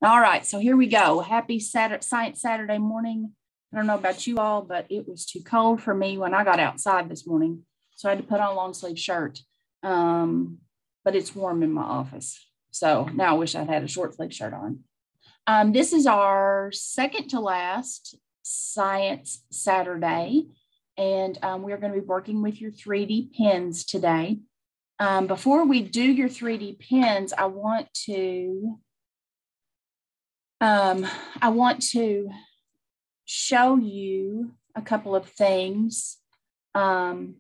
All right, so here we go. Happy Science Saturday morning. I don't know about you all, but it was too cold for me when I got outside this morning, so I had to put on a long sleeve shirt. But it's warm in my office, so now I wish I'd had a short sleeve shirt on. This is our second to last Science Saturday, and we're going to be working with your 3D pens today. Before we do your 3D pens, I want to show you a couple of things. And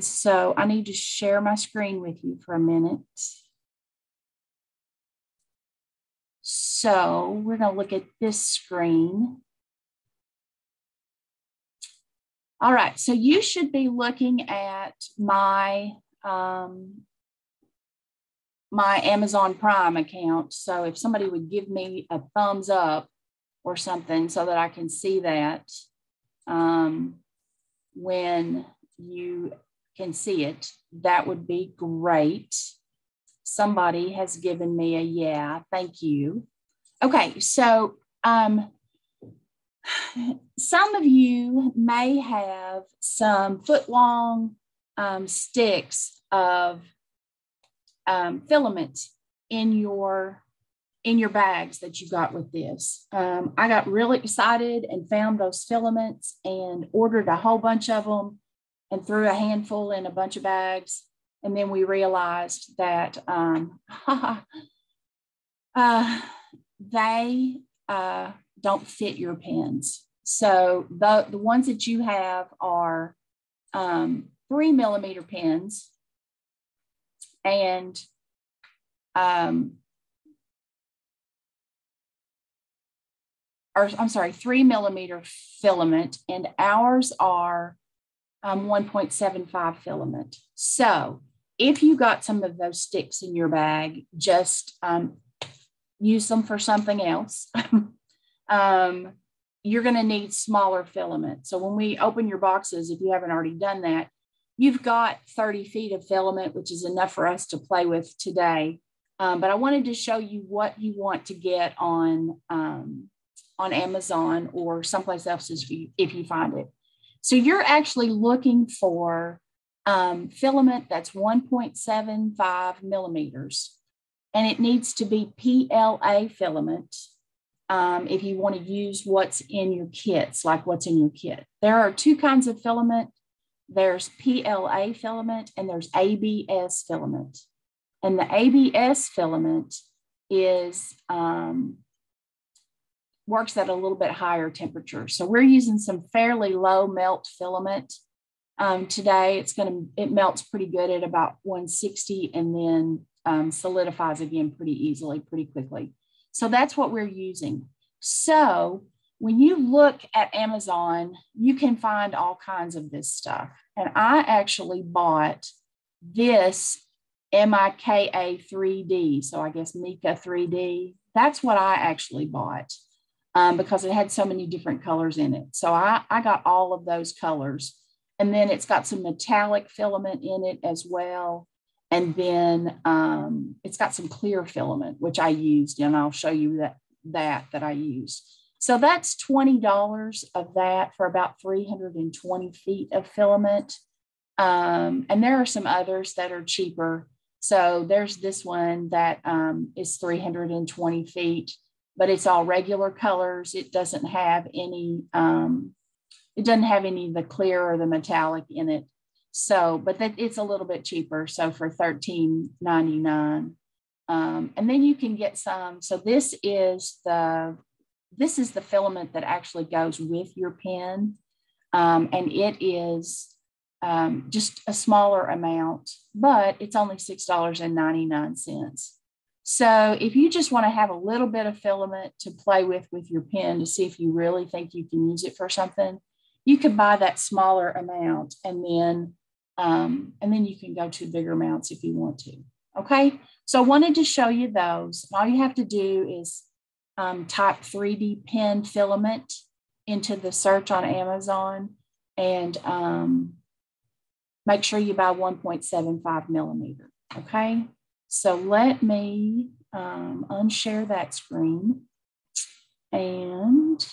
so I need to share my screen with you for a minute. So we're going to look at this screen. All right, so you should be looking at my my Amazon Prime account. So if somebody would give me a thumbs up or something so that I can see that when you can see it, that would be great. Somebody has given me a yeah, thank you. Okay, so some of you may have some foot-long sticks of filament in your bags that you got with this. I got really excited and found those filaments and ordered a whole bunch of them and threw a handful in a bunch of bags. And then we realized that they don't fit your pens. So the ones that you have are 3mm pens, and or I'm sorry, 3mm filament, and ours are 1.75 filament. So if you got some of those sticks in your bag, just use them for something else. You're going to need smaller filament. So when we open your boxes, if you haven't already done that, you've got 30 feet of filament, which is enough for us to play with today. But I wanted to show you what you want to get on Amazon or someplace else if you find it. So you're actually looking for filament that's 1.75 millimeters, and it needs to be PLA filament if you want to use what's in your kits, like what's in your kit. There are two kinds of filament. There's PLA filament and there's ABS filament. And the ABS filament is works at a little bit higher temperature. So we're using some fairly low melt filament today. It melts pretty good at about 160 and then solidifies again pretty easily, pretty quickly. So that's what we're using. So when you look at Amazon, you can find all kinds of this stuff. And I actually bought this MIKA 3D. So I guess Mika 3D. That's what I actually bought because it had so many different colors in it. So I got all of those colors. And then it's got some metallic filament in it as well. And then it's got some clear filament, which I used, and I'll show you that I used. So that's $20 of that for about 320 feet of filament. And there are some others that are cheaper. So there's this one that is 320 feet, but it's all regular colors. It doesn't have any of the clear or the metallic in it. So, but it's a little bit cheaper. So for $13.99. And then you can get some. So this is the filament that actually goes with your pen. And it is just a smaller amount, but it's only $6.99. So if you just want to have a little bit of filament to play with your pen to see if you really think you can use it for something, you can buy that smaller amount, and then you can go to bigger amounts if you want to. Okay, so I wanted to show you those. All you have to do is type 3D pen filament into the search on Amazon and make sure you buy 1.75 millimeter. Okay, So let me unshare that screen. And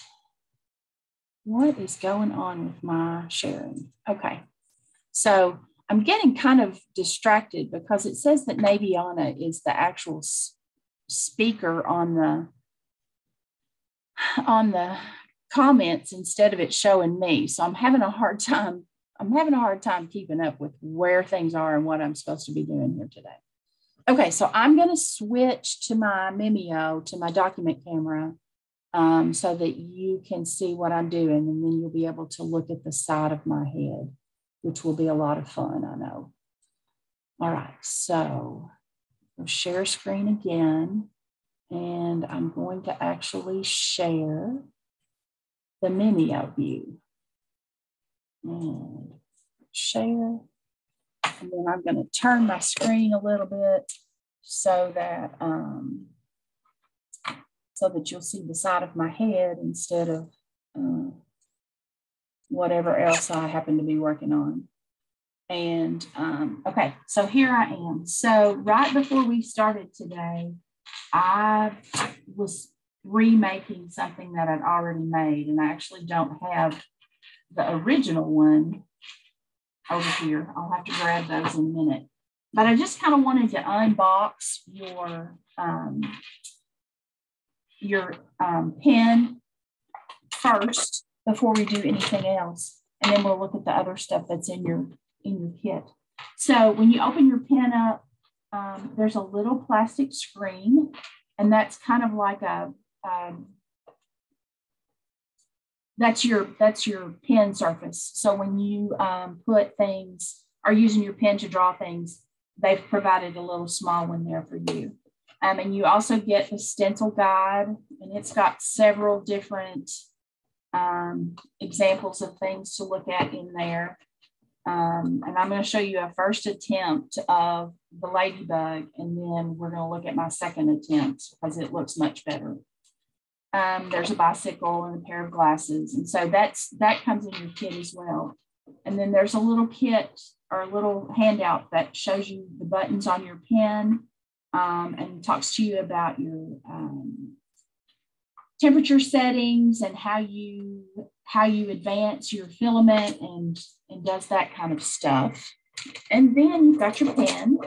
what is going on with my sharing? Okay, so I'm getting kind of distracted because it says that Naviana is the actual speaker on the comments instead of it showing me. So I'm having a hard time. Keeping up with where things are and what I'm supposed to be doing here today. Okay, so I'm going to switch to my Mimeo, to my document camera, so that you can see what I'm doing, and then you'll be able to look at the side of my head, which will be a lot of fun, I know. All right, so I'll share screen again, and I'm going to actually share the Mimeo view. And share. And then I'm going to turn my screen a little bit so that you'll see the side of my head instead of whatever else I happen to be working on. And okay, so here I am. So right before we started today, I was remaking something that I'd already made, and I actually don't have the original one over here. I'll have to grab those in a minute. But I just kind of wanted to unbox your pen first before we do anything else, and then we'll look at the other stuff that's in your kit. So when you open your pen up, there's a little plastic screen, and that's kind of like that's your pen surface. So when you put things, are using your pen to draw things, they've provided a little small one there for you. And you also get the stencil guide, and it's got several different examples of things to look at in there. And I'm going to show you a first attempt of the ladybug, and then we're going to look at my second attempt because it looks much better. There's a bicycle and a pair of glasses. And so that comes in your kit as well. And then there's a little kit or a little handout that shows you the buttons on your pen and talks to you about your temperature settings and how you advance your filament and does that kind of stuff. And then you've got your pen.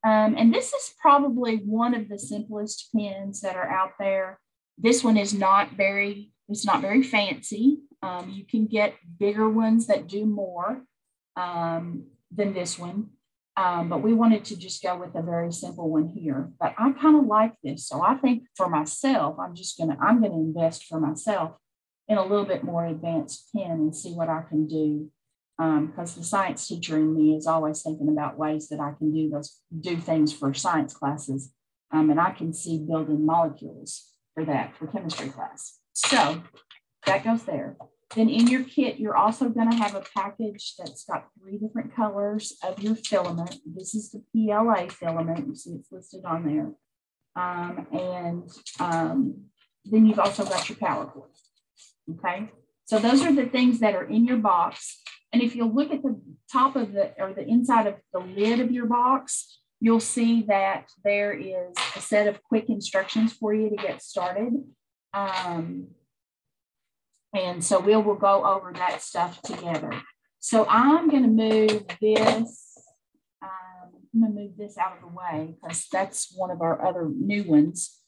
And this is probably one of the simplest pens that are out there. This one is not very fancy. You can get bigger ones that do more than this one. But we wanted to just go with a very simple one here. But I kind of like this. So I think for myself, I'm going to invest for myself in a little bit more advanced pen and see what I can do. Because the science teacher in me is always thinking about ways that I can do things for science classes. And I can see building molecules for chemistry class. So that goes there. Then in your kit, you're also going to have a package that's got 3 different colors of your filament. This is the PLA filament. You see it's listed on there. Then you've also got your power cord. Okay. So those are the things that are in your box. And if you'll look at the top of the inside of the lid of your box, you'll see that there is a set of quick instructions for you to get started. And so we will go over that stuff together. So I'm going to move this. I'm going to move this out of the way because that's one of our other new ones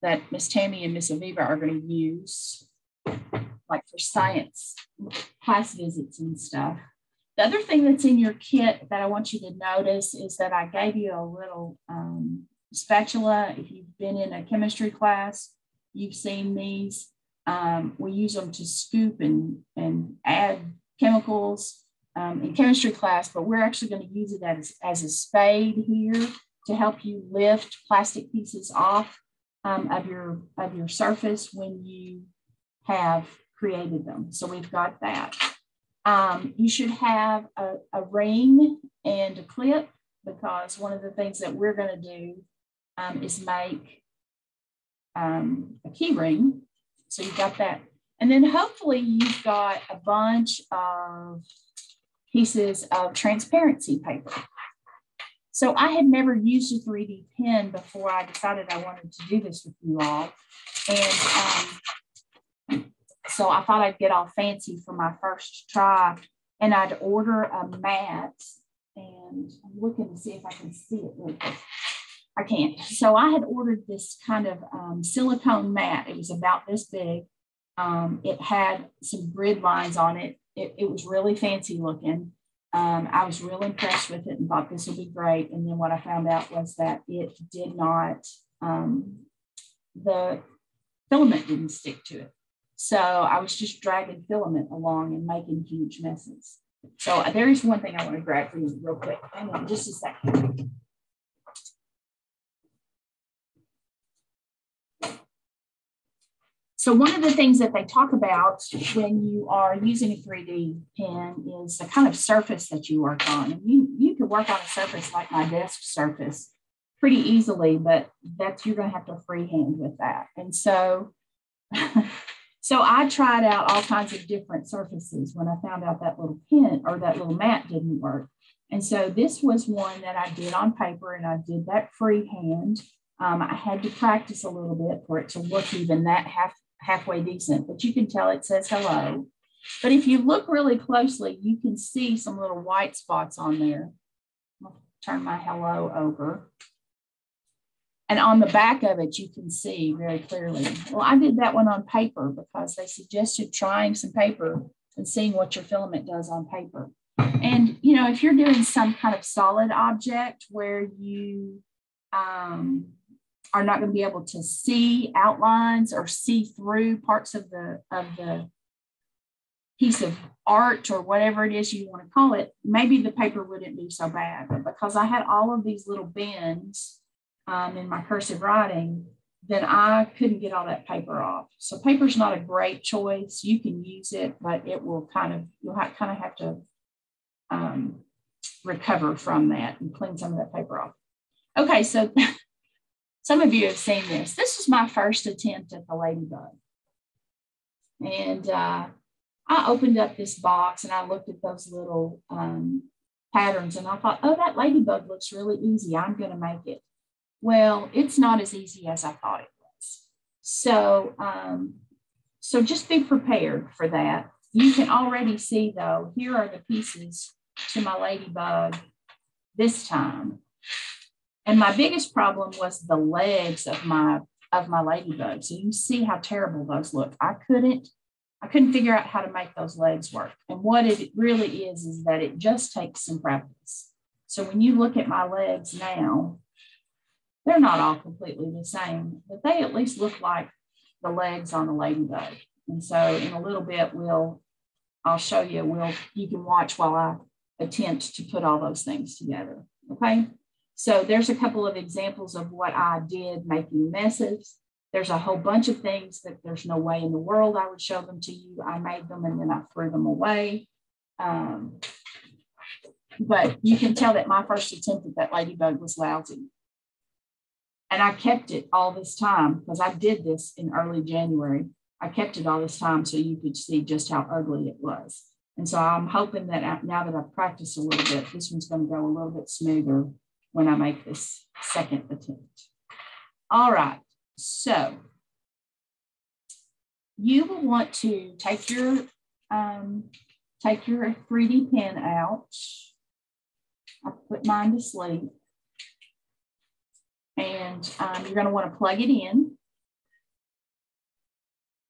that Miss Tammy and Miss Aviva are going to use, like for science class visits and stuff. The other thing that's in your kit that I want you to notice is that I gave you a little spatula. If you've been in a chemistry class, you've seen these. We use them to scoop and add chemicals in chemistry class, but we're actually going to use it as a spade here to help you lift plastic pieces off of your surface when you have created them. So we've got that. You should have a ring and a clip because one of the things that we're going to do is make a key ring. So you've got that. And then hopefully you've got a bunch of pieces of transparency paper. So I had never used a 3D pen before I decided I wanted to do this with you all. And so I thought I'd get all fancy for my first try, and I'd order a mat. And I'm looking to see if I can see it really quick. I can't. So I had ordered this kind of silicone mat. It was about this big. It had some grid lines on it. It was really fancy looking. I was real impressed with it and thought this would be great. And then what I found out was that it did not, the filament didn't stick to it. So I was just dragging filament along and making huge messes. So there is one thing I want to grab for you real quick. Hang on just a second. So one of the things that they talk about when you are using a 3D pen is the kind of surface that you work on. And you can work on a surface like my desk surface pretty easily, but you're going to have to freehand with that. And so, so I tried out all kinds of different surfaces when I found out that little pen or that little mat didn't work. And so this was one that I did on paper, and I did that freehand. I had to practice a little bit for it to look even that halfway decent, but you can tell it says hello. But if you look really closely, you can see some little white spots on there. I'll turn my hello over. And on the back of it, you can see very clearly. Well, I did that one on paper because they suggested trying some paper and seeing what your filament does on paper. And, you know, if you're doing some kind of solid object where you are not going to be able to see outlines or see through parts of the piece of art or whatever it is you want to call it, maybe the paper wouldn't be so bad. But because I had all of these little bends in my cursive writing, then I couldn't get all that paper off. So paper's not a great choice. You can use it, but it will you'll kind of have to recover from that and clean some of that paper off. Okay, so some of you have seen this. This is my first attempt at the ladybug. And I opened up this box and I looked at those little patterns and I thought, oh, that ladybug looks really easy. I'm going to make it. Well, it's not as easy as I thought it was. So, so just be prepared for that. You can already see, though, here are the pieces to my ladybug this time. And my biggest problem was the legs of my ladybug. So you can see how terrible those look. I couldn't figure out how to make those legs work. And what it really is that it just takes some practice. So when you look at my legs now, they're not all completely the same, but they at least look like the legs on a ladybug. And so in a little bit, I'll show you, you can watch while I attempt to put all those things together, okay? So there's a couple of examples of what I did making messes. There's a whole bunch of things that there's no way in the world I would show them to you. I made them and then I threw them away. But you can tell that my first attempt at that ladybug was lousy. And I kept it all this time because I did this in early January. I kept it all this time so you could see just how ugly it was. And so I'm hoping that now that I've practiced a little bit, this one's going to go a little bit smoother when I make this second attempt. All right, so you will want to take your 3D pen out. I put mine to sleep. And you're going to want to plug it in.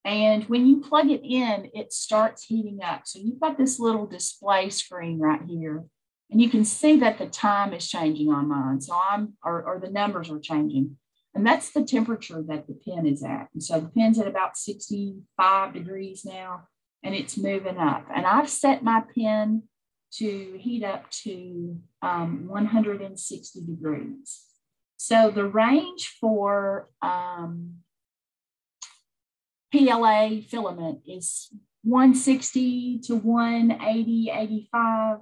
And when you plug it in, it starts heating up. So you've got this little display screen right here. And you can see that the time is changing on mine. So or the numbers are changing. And that's the temperature that the pen is at. And so the pen's at about 65 degrees now, and it's moving up. And I've set my pen to heat up to 160 degrees. So the range for PLA filament is 160 to 180, 85,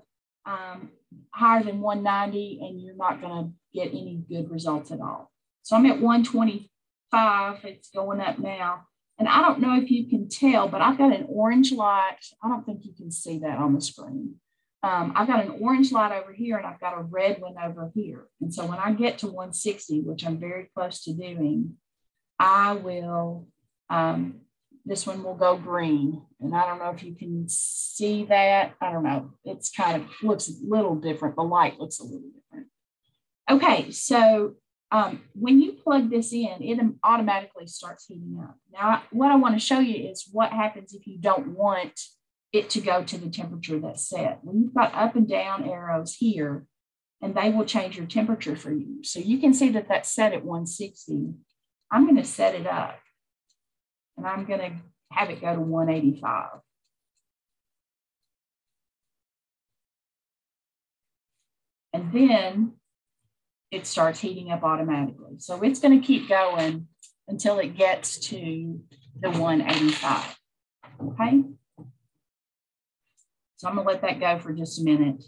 higher than 190, and you're not going to get any good results at all. So I'm at 125. It's going up now. And I don't know if you can tell, but I've got an orange light. I don't think you can see that on the screen. I've got an orange light over here and I've got a red one over here. And so when I get to 160, which I'm very close to doing, I will, this one will go green. And I don't know if you can see that. I don't know. It's kind of looks a little different. The light looks a little different. Okay, so when you plug this in, it automatically starts heating up. Now, what I want to show you is what happens if you don't want it to go to the temperature that's set. Well, you've got up and down arrows here, and they will change your temperature for you. So you can see that that's set at 160. I'm going to set it up, and I'm going to have it go to 185. And then it starts heating up automatically. So it's going to keep going until it gets to the 185, okay? So I'm going to let that go for just a minute.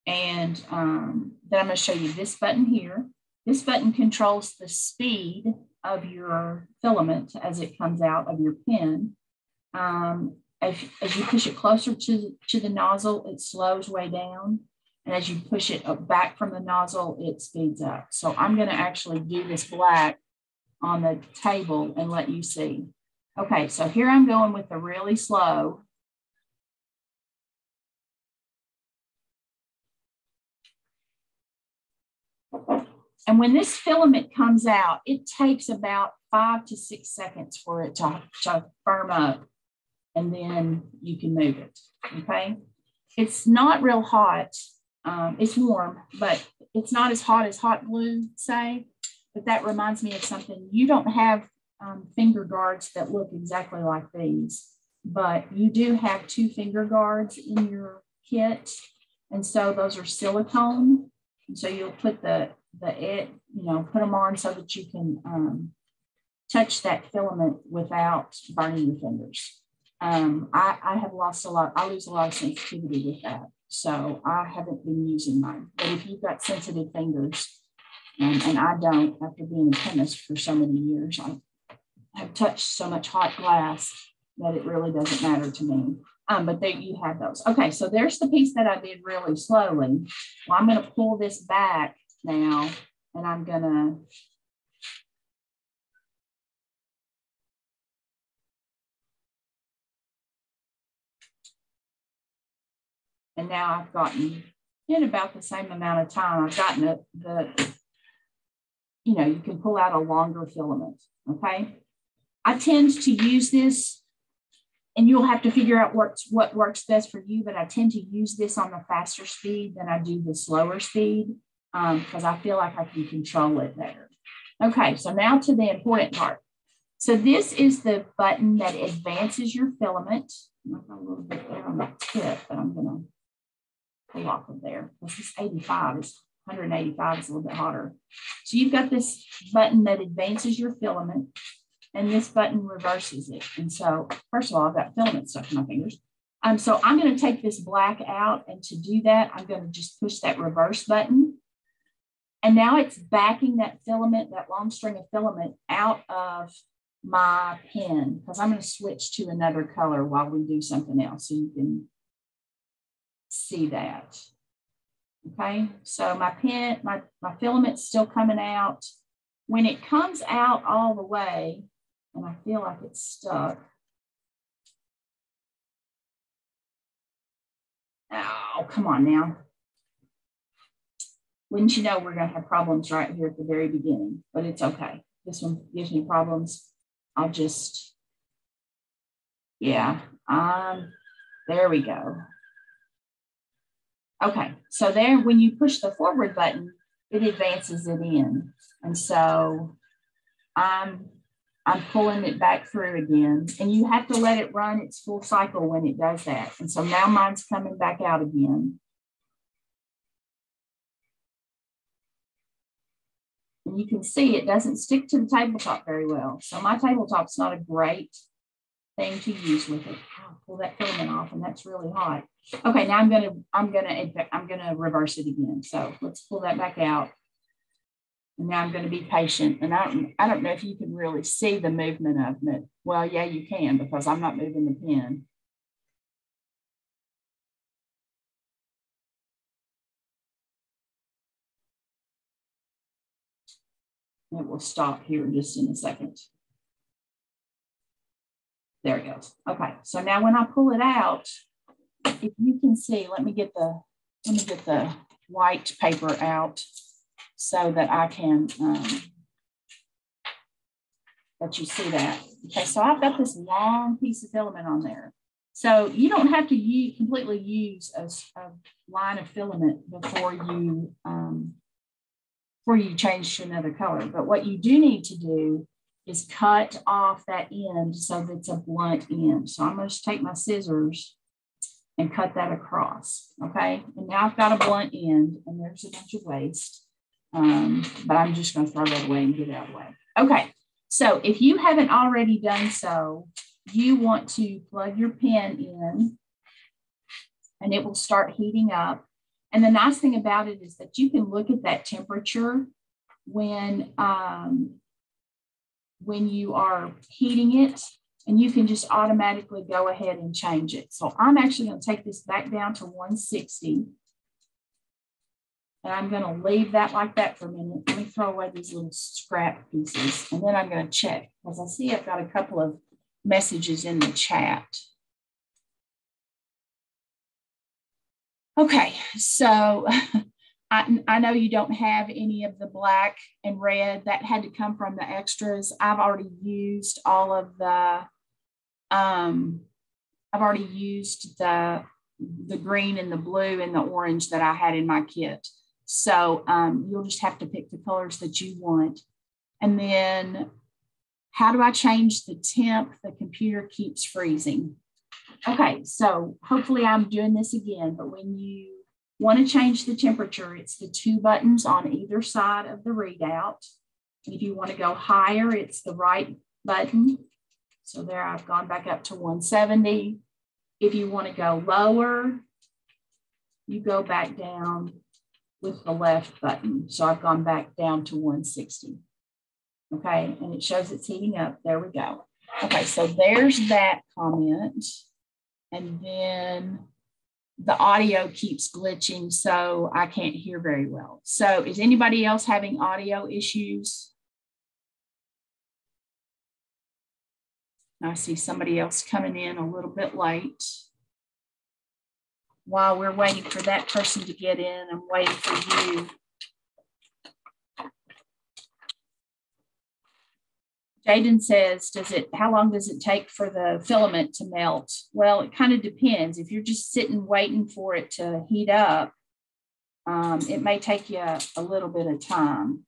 And then I'm going to show you this button here. This button controls the speed of your filament as it comes out of your pen. As you push it closer to the nozzle, it slows way down. And as you push it back from the nozzle, it speeds up. So I'm going to actually do this black on the table and let you see. Okay, so here I'm going with the really slow. And when this filament comes out, it takes about 5 to 6 seconds for it to firm up, and then you can move it, okay? It's not real hot. It's warm, but it's not as hot as hot glue, say. But that reminds me of something. You don't have finger guards that look exactly like these, but you do have 2 finger guards in your kit. And so those are silicone. And so you'll put put them on so that you can touch that filament without burning your fingers. I have lost a lot. I lose a lot of sensitivity with that. So I haven't been using mine. But if you've got sensitive fingers, and I don't, after being a chemist for so many years, I have touched so much hot glass that it really doesn't matter to me. But there you have those. Okay, so there's the piece that I did really slowly. Well, I'm going to pull this back now, and I'm going to and now I've gotten in about the same amount of time. I've gotten you can pull out a longer filament, okay? I tend to use this, and you'll have to figure out what works best for you, but I tend to use this on the faster speed than I do the slower speed because I feel like I can control it better. Okay, so now to the important part. So this is the button that advances your filament. I've got a little bit there on the tip, but I'm going to pull off of there. This is 85, it's 185, it's a little bit hotter. So you've got this button that advances your filament, and this button reverses it. And so, first of all, I've got filament stuck in my fingers. So I'm going to take this black out, and to do that, I'm going to just push that reverse button. And now it's backing that filament, that long string of filament, out of my pen, because I'm going to switch to another color while we do something else so you can see that. Okay, so my pen, my filament's still coming out. When it comes out all the way, and I feel like it's stuck. Oh, come on now. Wouldn't you know we're going to have problems right here at the very beginning, but it's okay. This one gives me problems. I'll just, yeah, there we go. Okay, so there, when you push the forward button, it advances it in. And so I'm pulling it back through again, and you have to let it run its full cycle when it does that. And so now mine's coming back out again. And you can see it doesn't stick to the tabletop very well. So my tabletop's not a great thing to use with it. I'll pull that filament off, and that's really hot. Okay, now I'm gonna reverse it again. So let's pull that back out. And now I'm going to be patient. And I don't know if you can really see the movement of it. Well, yeah, you can, because I'm not moving the pen. It will stop here just in a second. There it goes. Okay, so now when I pull it out, if you can see, let me get the white paper out so that I can let you see that. Okay, so I've got this long piece of filament on there. So you don't have to completely use a line of filament before you change to another color. But what you do need to do is cut off that end so that it's a blunt end. So I'm going to take my scissors and cut that across, okay? And now I've got a blunt end, and there's a bunch of waste, but I'm just going to throw that away and get it out of the way. Okay, so if you haven't already done so, you want to plug your pen in, and it will start heating up. And the nice thing about it is that you can look at that temperature when you are heating it, and you can just automatically go ahead and change it. So I'm actually going to take this back down to 160. And I'm going to leave that like that for a minute. Let me throw away these little scrap pieces. And then I'm going to check, because I see I've got a couple of messages in the chat. Okay, so I know you don't have any of the black and red. That had to come from the extras. I've already used all of the, I've already used the green and the blue and the orange that I had in my kit. So you'll just have to pick the colors that you want. And then how do I change the temp? The computer keeps freezing. Okay, so hopefully I'm doing this again, but when you want to change the temperature, it's the two buttons on either side of the readout. And if you want to go higher, it's the right button. So there, I've gone back up to 170. If you want to go lower, you go back down with the left button. So I've gone back down to 160. Okay, and it shows it's heating up. There we go. Okay, so there's that comment. And then the audio keeps glitching, so I can't hear very well. So is anybody else having audio issues? I see somebody else coming in a little bit late. While we're waiting for that person to get in, I'm waiting for you. Jaden says, how long does it take for the filament to melt? Well, it kind of depends. If you're just sitting waiting for it to heat up, it may take you a little bit of time.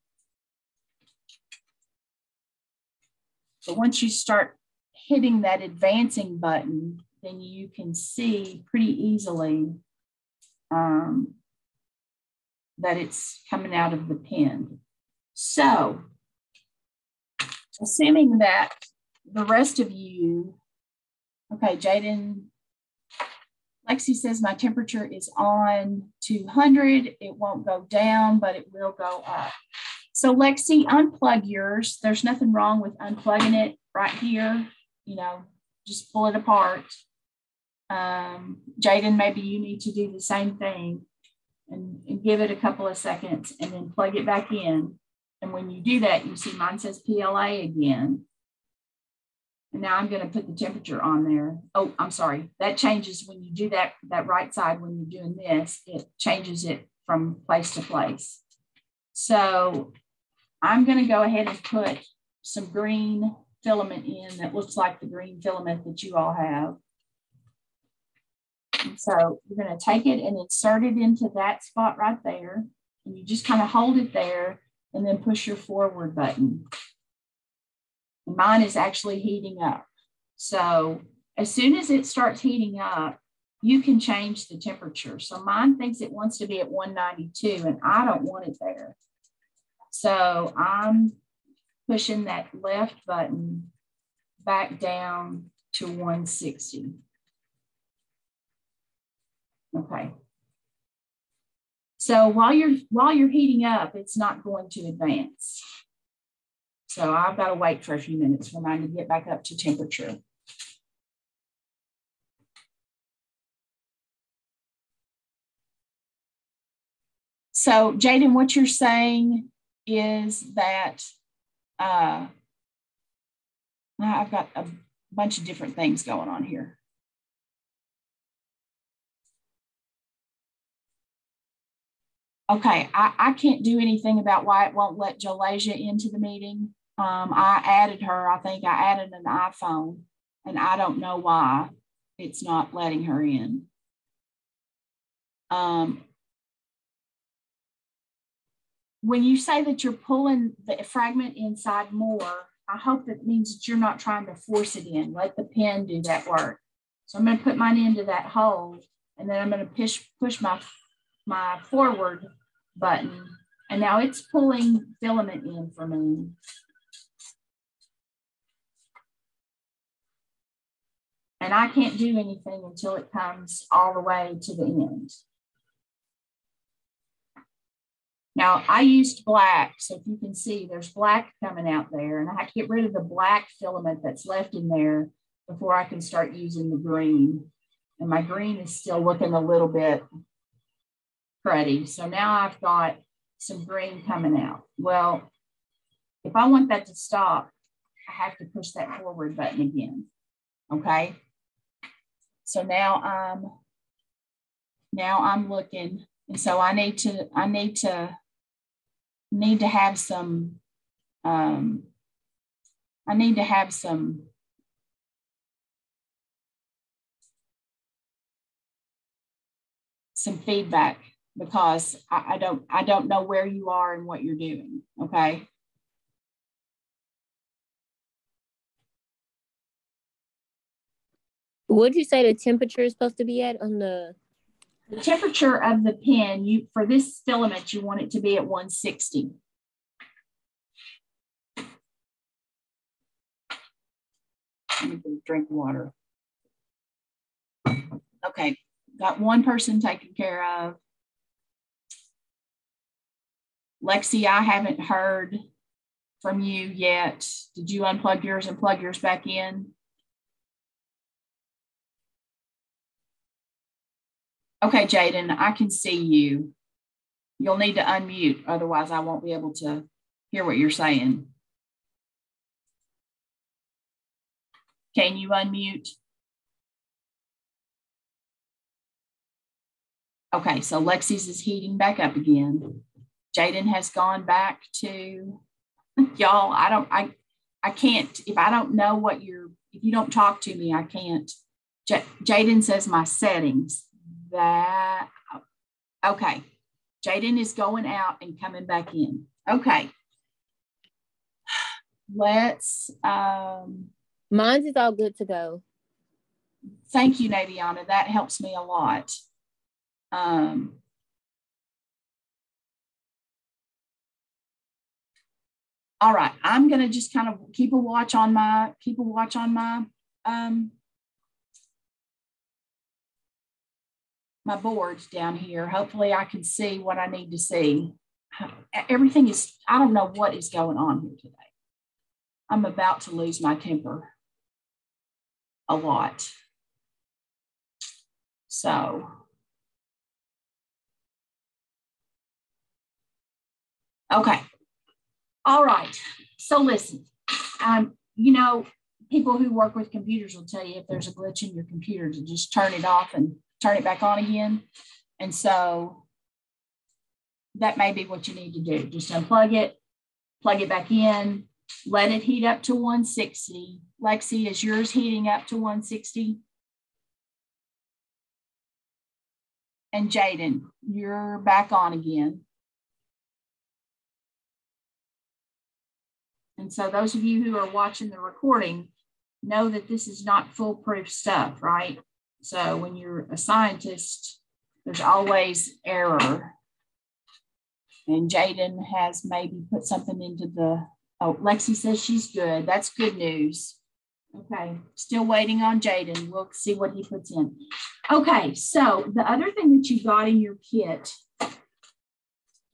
But once you start hitting that advancing button, then you can see pretty easily that it's coming out of the pen. So, assuming that the rest of you, okay, Jaden, Lexi says my temperature is on 200. It won't go down, but it will go up. So Lexi, unplug yours. There's nothing wrong with unplugging it right here. You know, just pull it apart. Jaden, maybe you need to do the same thing and give it a couple of seconds and then plug it back in. And when you do that, you see mine says PLA again. And now I'm going to put the temperature on there. Oh, I'm sorry. That changes when you do that right side. When you're doing this, it changes it from place to place. So I'm going to go ahead and put some green filament in that looks like the green filament that you all have. And so you're going to take it and insert it into that spot right there. And you just kind of hold it there and then push your forward button. And mine is actually heating up. So as soon as it starts heating up, you can change the temperature. So mine thinks it wants to be at 192 and I don't want it there. So I'm pushing that left button back down to 160. Okay. So while you're heating up, it's not going to advance. So I've got to wait for a few minutes for mine to get back up to temperature. So Jaden, what you're saying is that Now I've got a bunch of different things going on here. Okay, I can't do anything about why it won't let Jolasia into the meeting. I added her, I think I added an iPhone, and I don't know why it's not letting her in. When you say that you're pulling the fragment inside more, I hope that means that you're not trying to force it in. Let the pen do that work. So I'm going to put mine into that hole, and then I'm going to push my forward button, and now it's pulling filament in for me. And I can't do anything until it comes all the way to the end. Now I used black, so if you can see, there's black coming out there, and I have to get rid of the black filament that's left in there before I can start using the green. And my green is still looking a little bit pretty. So now I've got some green coming out. Well, if I want that to stop, I have to push that forward button again. Okay. So now I'm looking, and so I need to have some some feedback, because I don't know where you are and what you're doing. Okay. What did you say the temperature is supposed to be at on the temperature of the pen? For this filament, you want it to be at 160. Let me drink water. Okay, got one person taken care of. Lexi, I haven't heard from you yet. Did you unplug yours and plug yours back in? Okay, Jaden, I can see you. You'll need to unmute, otherwise I won't be able to hear what you're saying. Can you unmute? Okay, so Lexi's is heating back up again. Jaden has gone back to, y'all, I can't, if I don't know what if you don't talk to me, I can't. Jaden says my settings. Okay. Jaden is going out and coming back in. Okay. Let's. Mine's is all good to go. Thank you, Naviana. That helps me a lot. All right. I'm going to just kind of keep a watch on my my boards down here. Hopefully I can see what I need to see. Everything is, I don't know what is going on here today. I'm about to lose my temper a lot. So, okay. All right. So listen, you know, people who work with computers will tell you if there's a glitch in your computer to just turn it off and turn it back on again. And so that may be what you need to do. Just unplug it, plug it back in, let it heat up to 160. Lexi, is yours heating up to 160? And Jaden, you're back on again. And so those of you who are watching the recording know that this is not foolproof stuff, right? So when you're a scientist, there's always error. And Jaden has maybe put something into the, oh, Lexi says she's good. That's good news. Okay, still waiting on Jaden. We'll see what he puts in. Okay, so the other thing that you got in your kit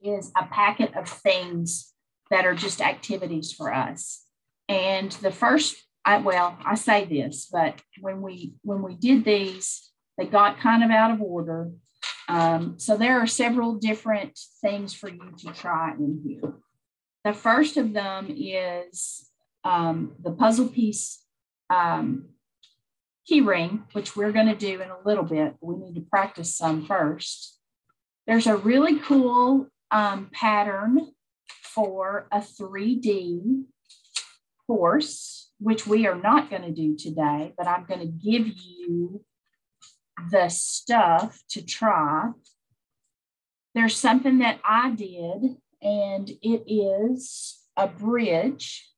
is a packet of things that are just activities for us. And the first, I say this, but when we did these, they got kind of out of order. So there are several different things for you to try in here. The first of them is the puzzle piece key ring, which we're going to do in a little bit. We need to practice some first. There's a really cool pattern for a 3D horse, which we are not going to do today, but I'm going to give you the stuff to try. There's something that I did, and it is a bridge.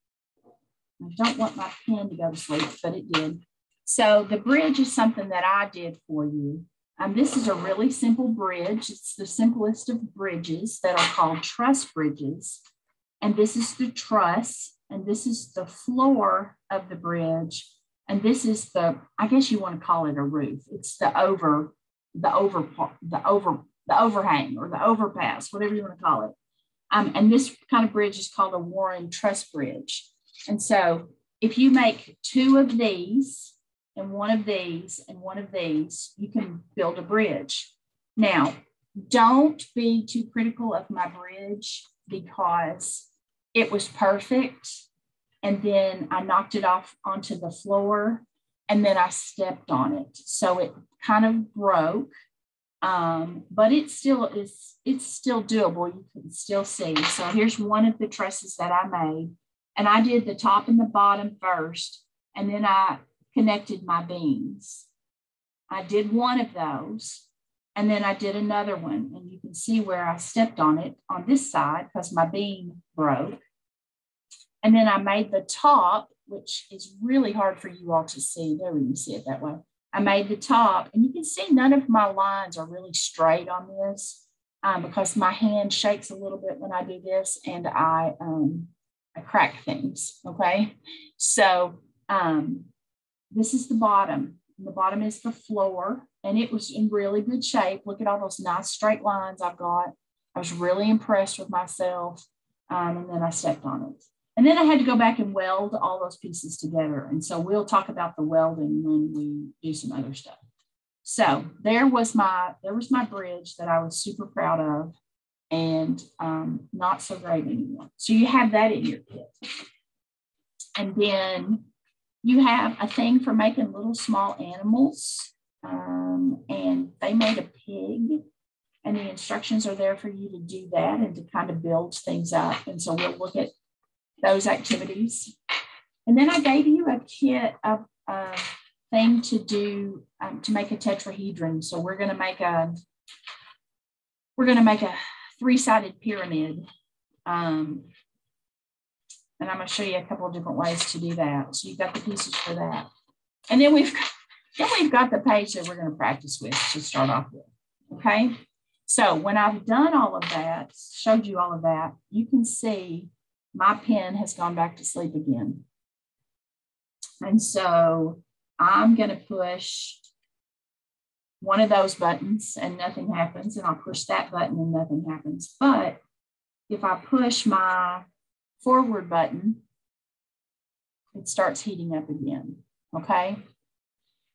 I don't want my pen to go to sleep, but it did. So the bridge is something that I did for you. This is a really simple bridge. It's the simplest of bridges that are called truss bridges. And this is the truss, and this is the floor of the bridge. And this is the, I guess you want to call it a roof. It's the overhang or the overpass, whatever you want to call it. And this kind of bridge is called a Warren truss bridge. And so if you make two of these and one of these and one of these, you can build a bridge. Now, don't be too critical of my bridge because it was perfect. And then I knocked it off onto the floor and then I stepped on it. So it kind of broke, but it's still doable. You can still see. So here's one of the trusses that I made. And I did the top and the bottom first, and then I connected my beams. I did one of those, and then I did another one. And you can see where I stepped on it on this side because my beam broke. And then I made the top, which is really hard for you all to see. There you see it that way. I made the top, and you can see none of my lines are really straight on this because my hand shakes a little bit when I do this, and I crack things, okay? So this is the bottom. And the bottom is the floor, and it was in really good shape. Look at all those nice straight lines I've got. I was really impressed with myself, and then I stepped on it. And then I had to go back and weld all those pieces together. And so we'll talk about the welding when we do some other stuff. So there was my bridge that I was super proud of, and not so great anymore. So you have that in your kit. And then you have a thing for making little small animals. And they made a pig, and the instructions are there for you to do that and to kind of build things up. And so we'll look at those activities. And then I gave you a kit of thing to do to make a tetrahedron. So we're going to make a three-sided pyramid. And I'm going to show you a couple of different ways to do that. So you've got the pieces for that. And then we've got the page that we're going to practice with to start off with. Okay. So when I've done all of that, showed you all of that, you can see my pen has gone back to sleep again. And so I'm going to push one of those buttons and nothing happens. And I'll push that button and nothing happens. But if I push my forward button, it starts heating up again. Okay.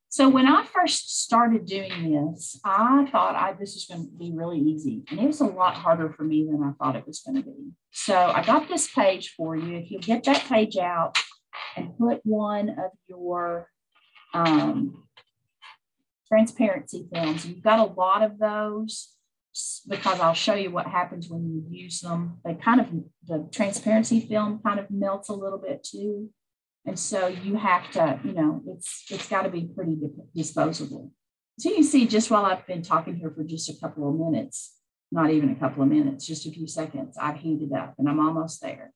So when I first started doing this, I thought this was going to be really easy. And it was a lot harder for me than I thought it was going to be. So I got this page for you. If you'll get that page out and put one of your transparency films, you've got a lot of those because I'll show you what happens when you use them. The transparency film kind of melts a little bit too. And so you have to, it's got to be pretty disposable. So you can see just while I've been talking here for just a couple of minutes, not even a couple of minutes, just a few seconds, I've heated up and I'm almost there.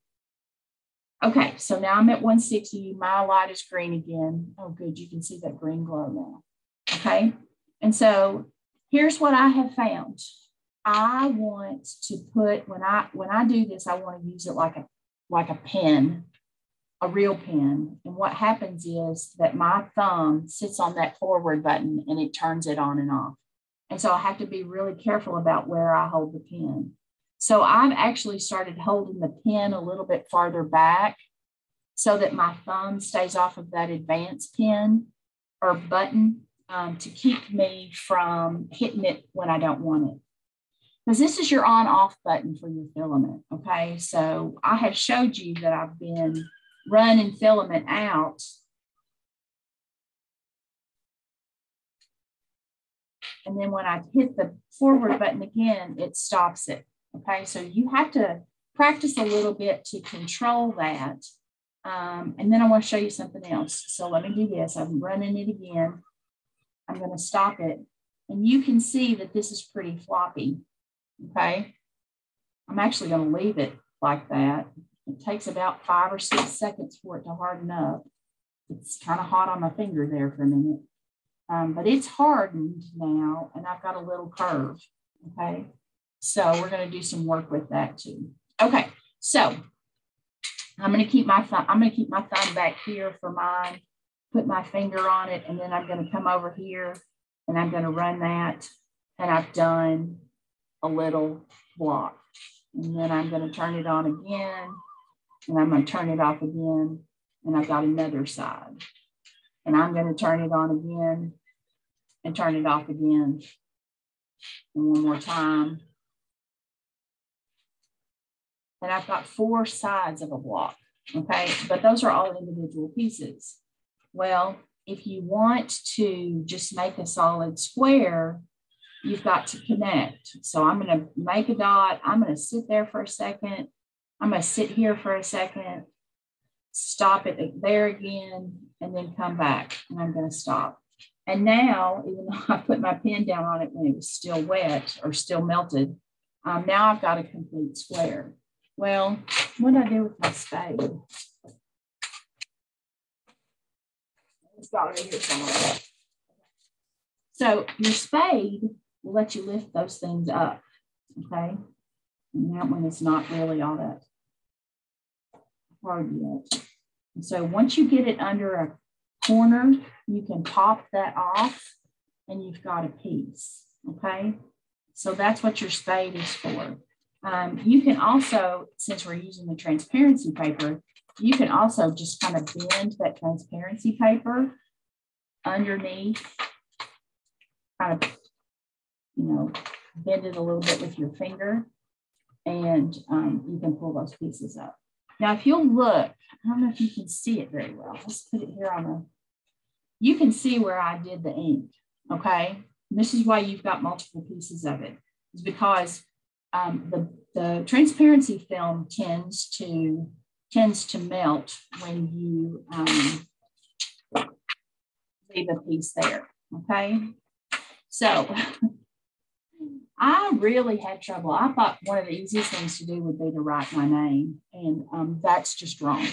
Okay, so now I'm at 160. My light is green again. Oh, good. You can see that green glow now. Okay, and so here's what I have found. I want to put, when I do this, I want to use it like a pen. A real pen. And what happens is that my thumb sits on that forward button and it turns it on and off. And so I have to be really careful about where I hold the pen. So I've actually started holding the pen a little bit farther back so that my thumb stays off of that advanced pen or button to keep me from hitting it when I don't want it. because this is your on-off button for your filament, okay? So I have showed you that I've been running filament out. And then when I hit the forward button again, it stops it, okay? So you have to practice a little bit to control that. And then I want to show you something else. So let me do this. I'm running it again. I'm going to stop it. And you can see that this is pretty floppy, okay? I'm actually going to leave it like that. It takes about 5 or 6 seconds for it to harden up. It's kind of hot on my finger there for a minute. But it's hardened now, and I've got a little curve, okay? So we're going to do some work with that too. Okay, so I'm going to keep my thumb back here for mine, put my finger on it, and then I'm going to come over here, and I'm going to run that, and I've done a little block. And then I'm going to turn it on again, and I'm going to turn it off again, and I've got another side. And I'm going to turn it on again and turn it off again. And one more time. And I've got 4 sides of a block, okay? But those are all individual pieces. Well, if you want to just make a solid square, you've got to connect. So I'm going to make a dot. I'm going to sit there for a second. I'm going to sit here for a second, stop it there again, and then come back. And I'm going to stop. And now, even though I put my pen down on it when it was still wet or still melted, now I've got a complete square. Well, what do I do with my spade? It's got it here somewhere. So your spade will let you lift those things up, okay? And that one is not really all that hard yet. And so once you get it under a corner, you can pop that off and you've got a piece, okay? So that's what your spade is for. You can also, since we're using the transparency paper, you can also just kind of bend that transparency paper underneath, kind of, you know, bend it a little bit with your finger, and you can pull those pieces up. Now, if you'll look, I don't know if you can see it very well. Let's put it here on a, you can see where I did the ink, okay? And this is why you've got multiple pieces of it. It's because the transparency film tends to melt when you leave a piece there, okay? So I really had trouble. I thought one of the easiest things to do would be to write my name, and that's just wrong.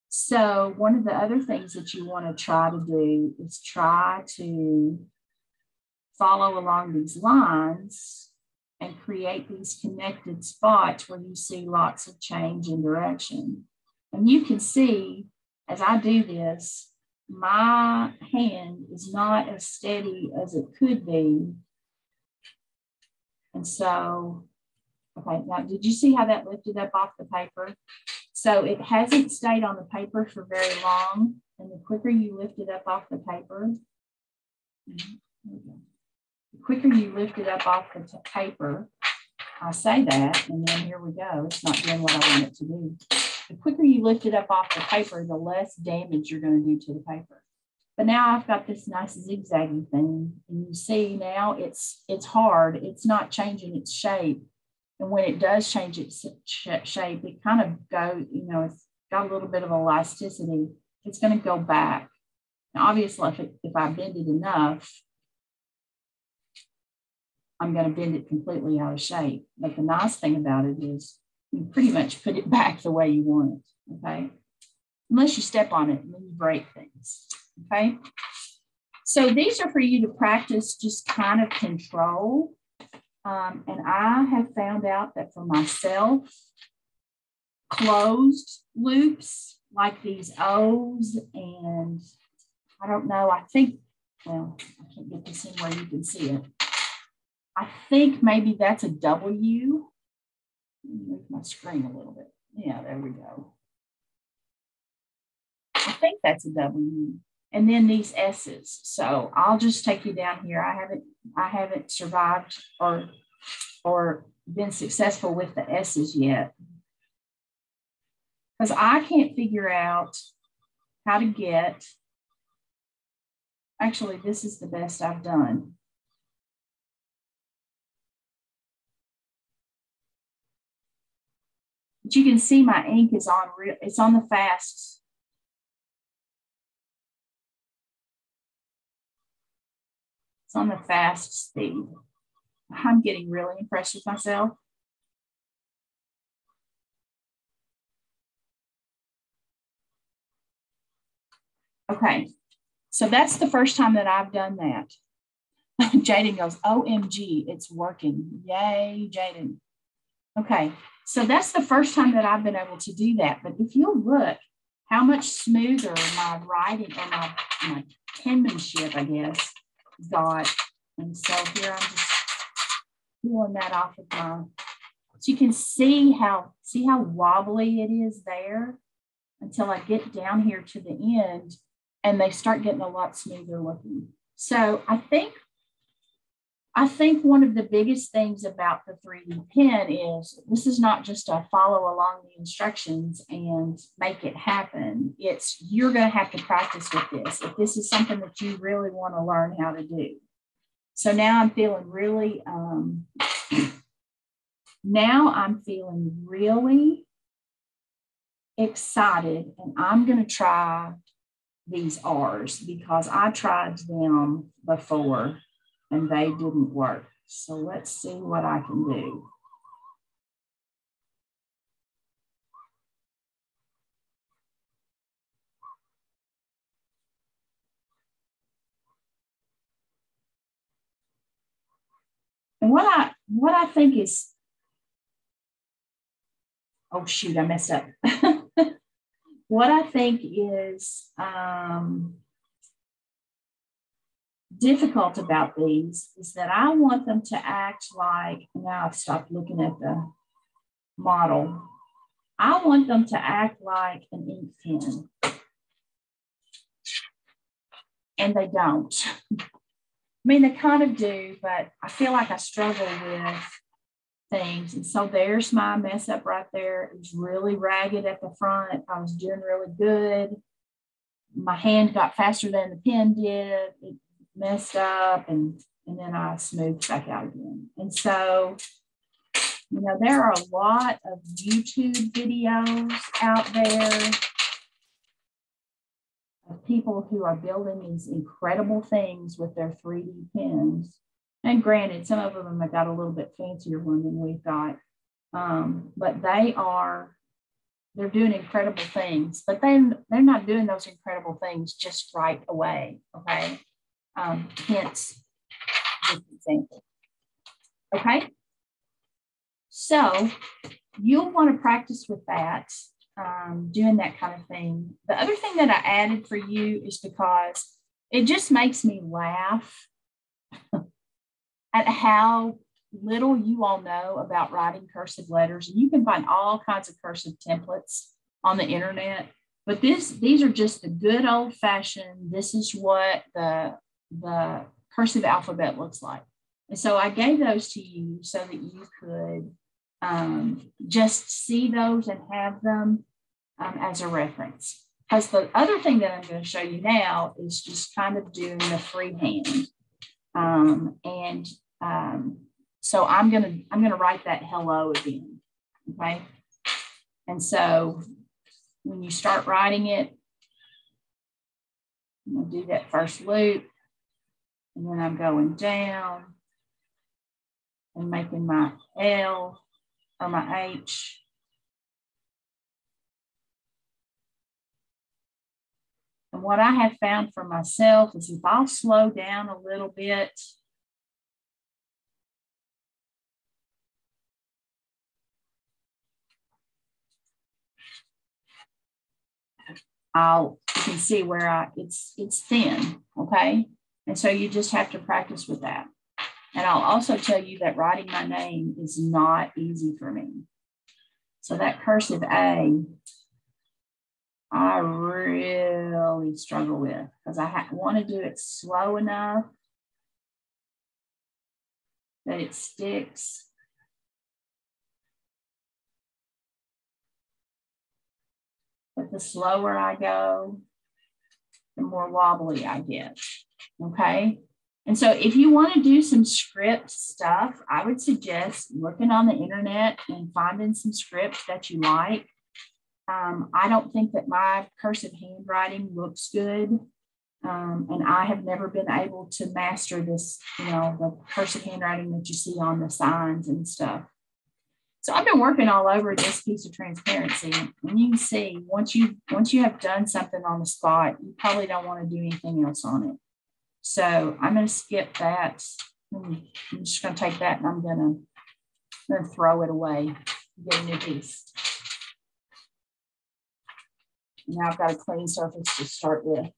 So one of the other things that you want to try to do is try to follow along these lines and create these connected spots where you see lots of change in direction. And you can see, as I do this, my hand is not as steady as it could be. And so, okay, now did you see how that lifted up off the paper? So it hasn't stayed on the paper for very long. And the quicker you lift it up off the paper, the quicker you lift it up off the paper, I say that, and then here we go. It's not doing what I want it to do. The quicker you lift it up off the paper, the less damage you're going to do to the paper. But now I've got this nice zigzaggy thing, and you see now it's hard. It's not changing its shape. And when it does change its shape, it kind of goes, you know, it's got a little bit of elasticity. It's going to go back. Now, obviously, if I bend it enough, I'm going to bend it completely out of shape. But the nice thing about it is you pretty much put it back the way you want it, okay? Unless you step on it and then you break things, okay? So these are for you to practice just kind of control. And I have found out that for myself, closed loops like these O's and I don't know, I think, well, I can't get this in where you can see it. I think maybe that's a W. Let me move my screen a little bit. Yeah, there we go. I think that's a W. And then these S's. So I'll just take you down here. I haven't survived or or been successful with the S's yet. Because I can't figure out how to get, actually, this is the best I've done. But you can see my ink is on, it's on the fast. It's on the fast speed. I'm getting really impressed with myself. Okay, so that's the first time that I've done that. Jaden goes, OMG, it's working. Yay, Jaden. Okay, so that's the first time that I've been able to do that. But if you look how much smoother my writing or my penmanship, I guess, got. And so here I'm just pulling that off of my, so you can see how wobbly it is there until I get down here to the end and they start getting a lot smoother looking. So I think one of the biggest things about the 3D pen is this is not just a follow along the instructions and make it happen. It's you're going to have to practice with this if this is something that you really want to learn how to do. So now I'm feeling really, excited, and I'm going to try these R's because I tried them before and they didn't work. So let's see what I can do. And what I think is, oh shoot, I messed up. What I think is difficult about these is that I want them to act like, now I've stopped looking at the model. I want them to act like an ink pen. And they don't. I mean, they kind of do, but I feel like I struggle with things. And so there's my mess up right there. It was really ragged at the front. I was doing really good. My hand got faster than the pen did. It messed up and then I smoothed back out again. And so, you know, there are a lot of YouTube videos out there of people who are building these incredible things with their 3D pens. And granted, some of them have got a little bit fancier one than we've got, but they're doing incredible things, but they're not doing those incredible things just right away, okay? Hence this example, okay? So you'll want to practice with that, doing that kind of thing. The other thing that I added for you is because it just makes me laugh at how little you all know about writing cursive letters. You can find all kinds of cursive templates on the internet, but these are just the good old fashioned, this is what the cursive alphabet looks like. And so I gave those to you so that you could just see those and have them as a reference. Because the other thing that I'm going to show you now is just kind of doing the freehand. So I'm gonna write that hello again, okay? And so when you start writing it, I'm gonna do that first loop, and then I'm going down and making my L or my H. And what I have found for myself is if I'll slow down a little bit, you can see where it's thin, okay? And so you just have to practice with that. And I'll also tell you that writing my name is not easy for me. So that cursive A, I really struggle with because I want to do it slow enough that it sticks. But the slower I go, the more wobbly I get, okay? And so if you want to do some script stuff, I would suggest looking on the internet and finding some scripts that you like. I don't think that my cursive handwriting looks good. And I have never been able to master this, you know, the cursive handwriting that you see on the signs and stuff. So I've been working all over this piece of transparency, and you can see once you have done something on the spot, you probably don't want to do anything else on it. So I'm going to skip that. I'm just going to take that and I'm going to throw it away, get a new piece. Now I've got a clean surface to start with.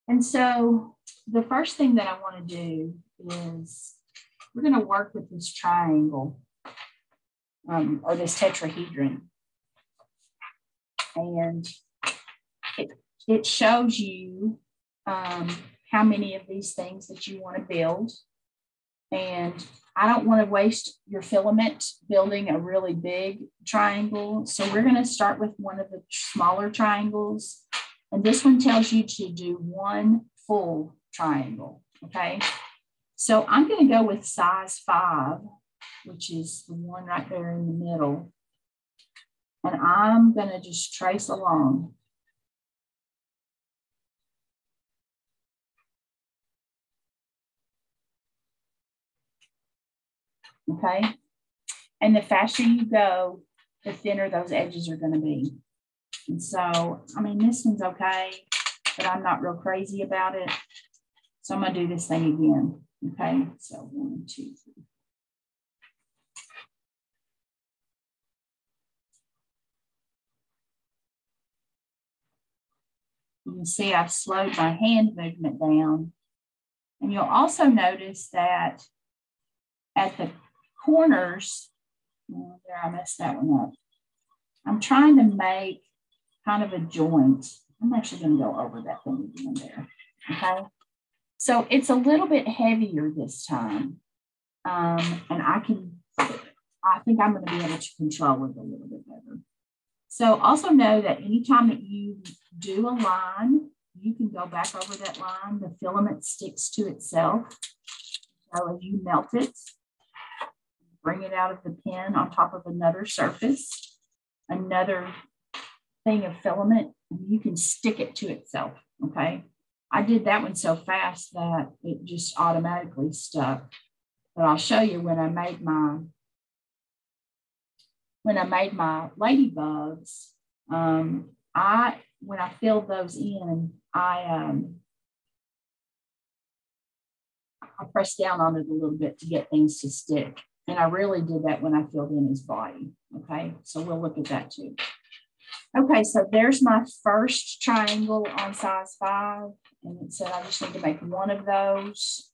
And so the first thing that I want to do is we're going to work with this triangle or this tetrahedron. And it shows you how many of these things that you want to build. And I don't want to waste your filament building a really big triangle. So we're going to start with one of the smaller triangles. And this one tells you to do one full triangle, okay? So I'm going to go with size 5, which is the one right there in the middle. And I'm going to just trace along. Okay, and the faster you go, the thinner those edges are going to be. And so, I mean, this one's okay, but I'm not real crazy about it. So I'm going to do this thing again. Okay, so 1, 2, 3. You can see I've slowed my hand movement down. And you'll also notice that at the corners, well, there, I messed that one up. I'm trying to make kind of a joint. I'm actually going to go over that thing again there. Okay. So it's a little bit heavier this time. And I think I'm going to be able to control it a little bit better. So also know that anytime that you do a line, you can go back over that line. The filament sticks to itself. So as you melt it, bring it out of the pen on top of another surface, another thing of filament, and you can stick it to itself, okay? I did that one so fast that it just automatically stuck. But I'll show you when I made my ladybugs, when I filled those in, I pressed down on it a little bit to get things to stick. And I really did that when I filled in his body. Okay, so we'll look at that too. Okay, so there's my first triangle on size 5. And it said I just need to make one of those.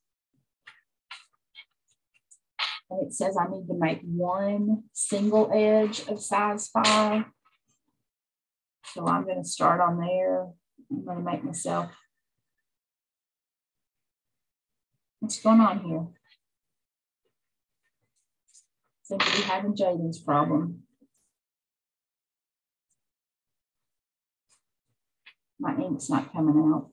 And it says I need to make one single edge of size 5. So I'm going to start on there. I'm going to make myself. What's going on here? Seem to be having Jaden's problem. My ink's not coming out.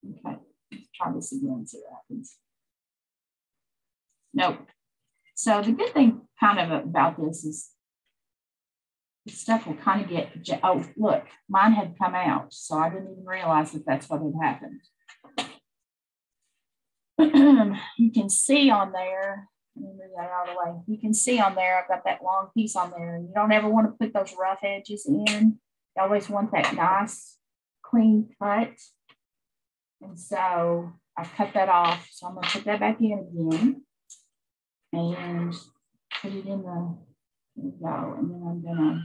Okay, let's try this again, see what happens. Nope. So the good thing kind of about this is the stuff will kind of get, oh, look, mine had come out. So I didn't even realize that that's what had happened. You can see on there, let me move that out of the way. You can see on there, I've got that long piece on there. You don't ever want to put those rough edges in. You always want that nice, clean cut. And so I cut that off. So I'm going to put that back in again and put it in the, there we go. And then I'm going to,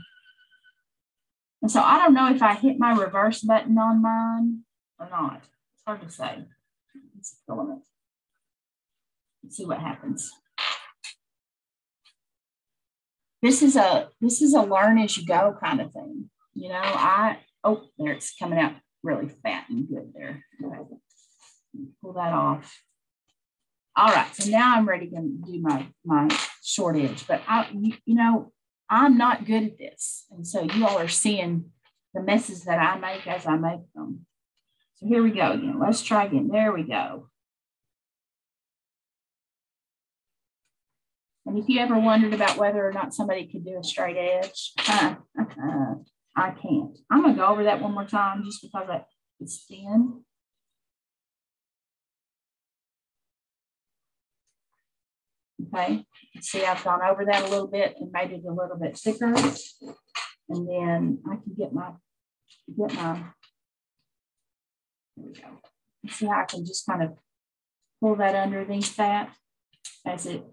and so I don't know if I hit my reverse button on mine or not. It's hard to say. It's a filament. Let's see what happens. This is a learn as you go kind of thing. You know, oh, there it's coming out really fat and good there. Okay. Pull that off. All right, so now I'm ready to do my short edge, but you know, I'm not good at this. And so you all are seeing the messes that I make as I make them. So here we go again. Let's try again. There we go. And if you ever wondered about whether or not somebody could do a straight edge, I can't. I'm gonna go over that one more time just because it's thin. Okay, see, I've gone over that a little bit and made it a little bit thicker. And then I can get my, there we go. See how I can just kind of pull that underneath that as it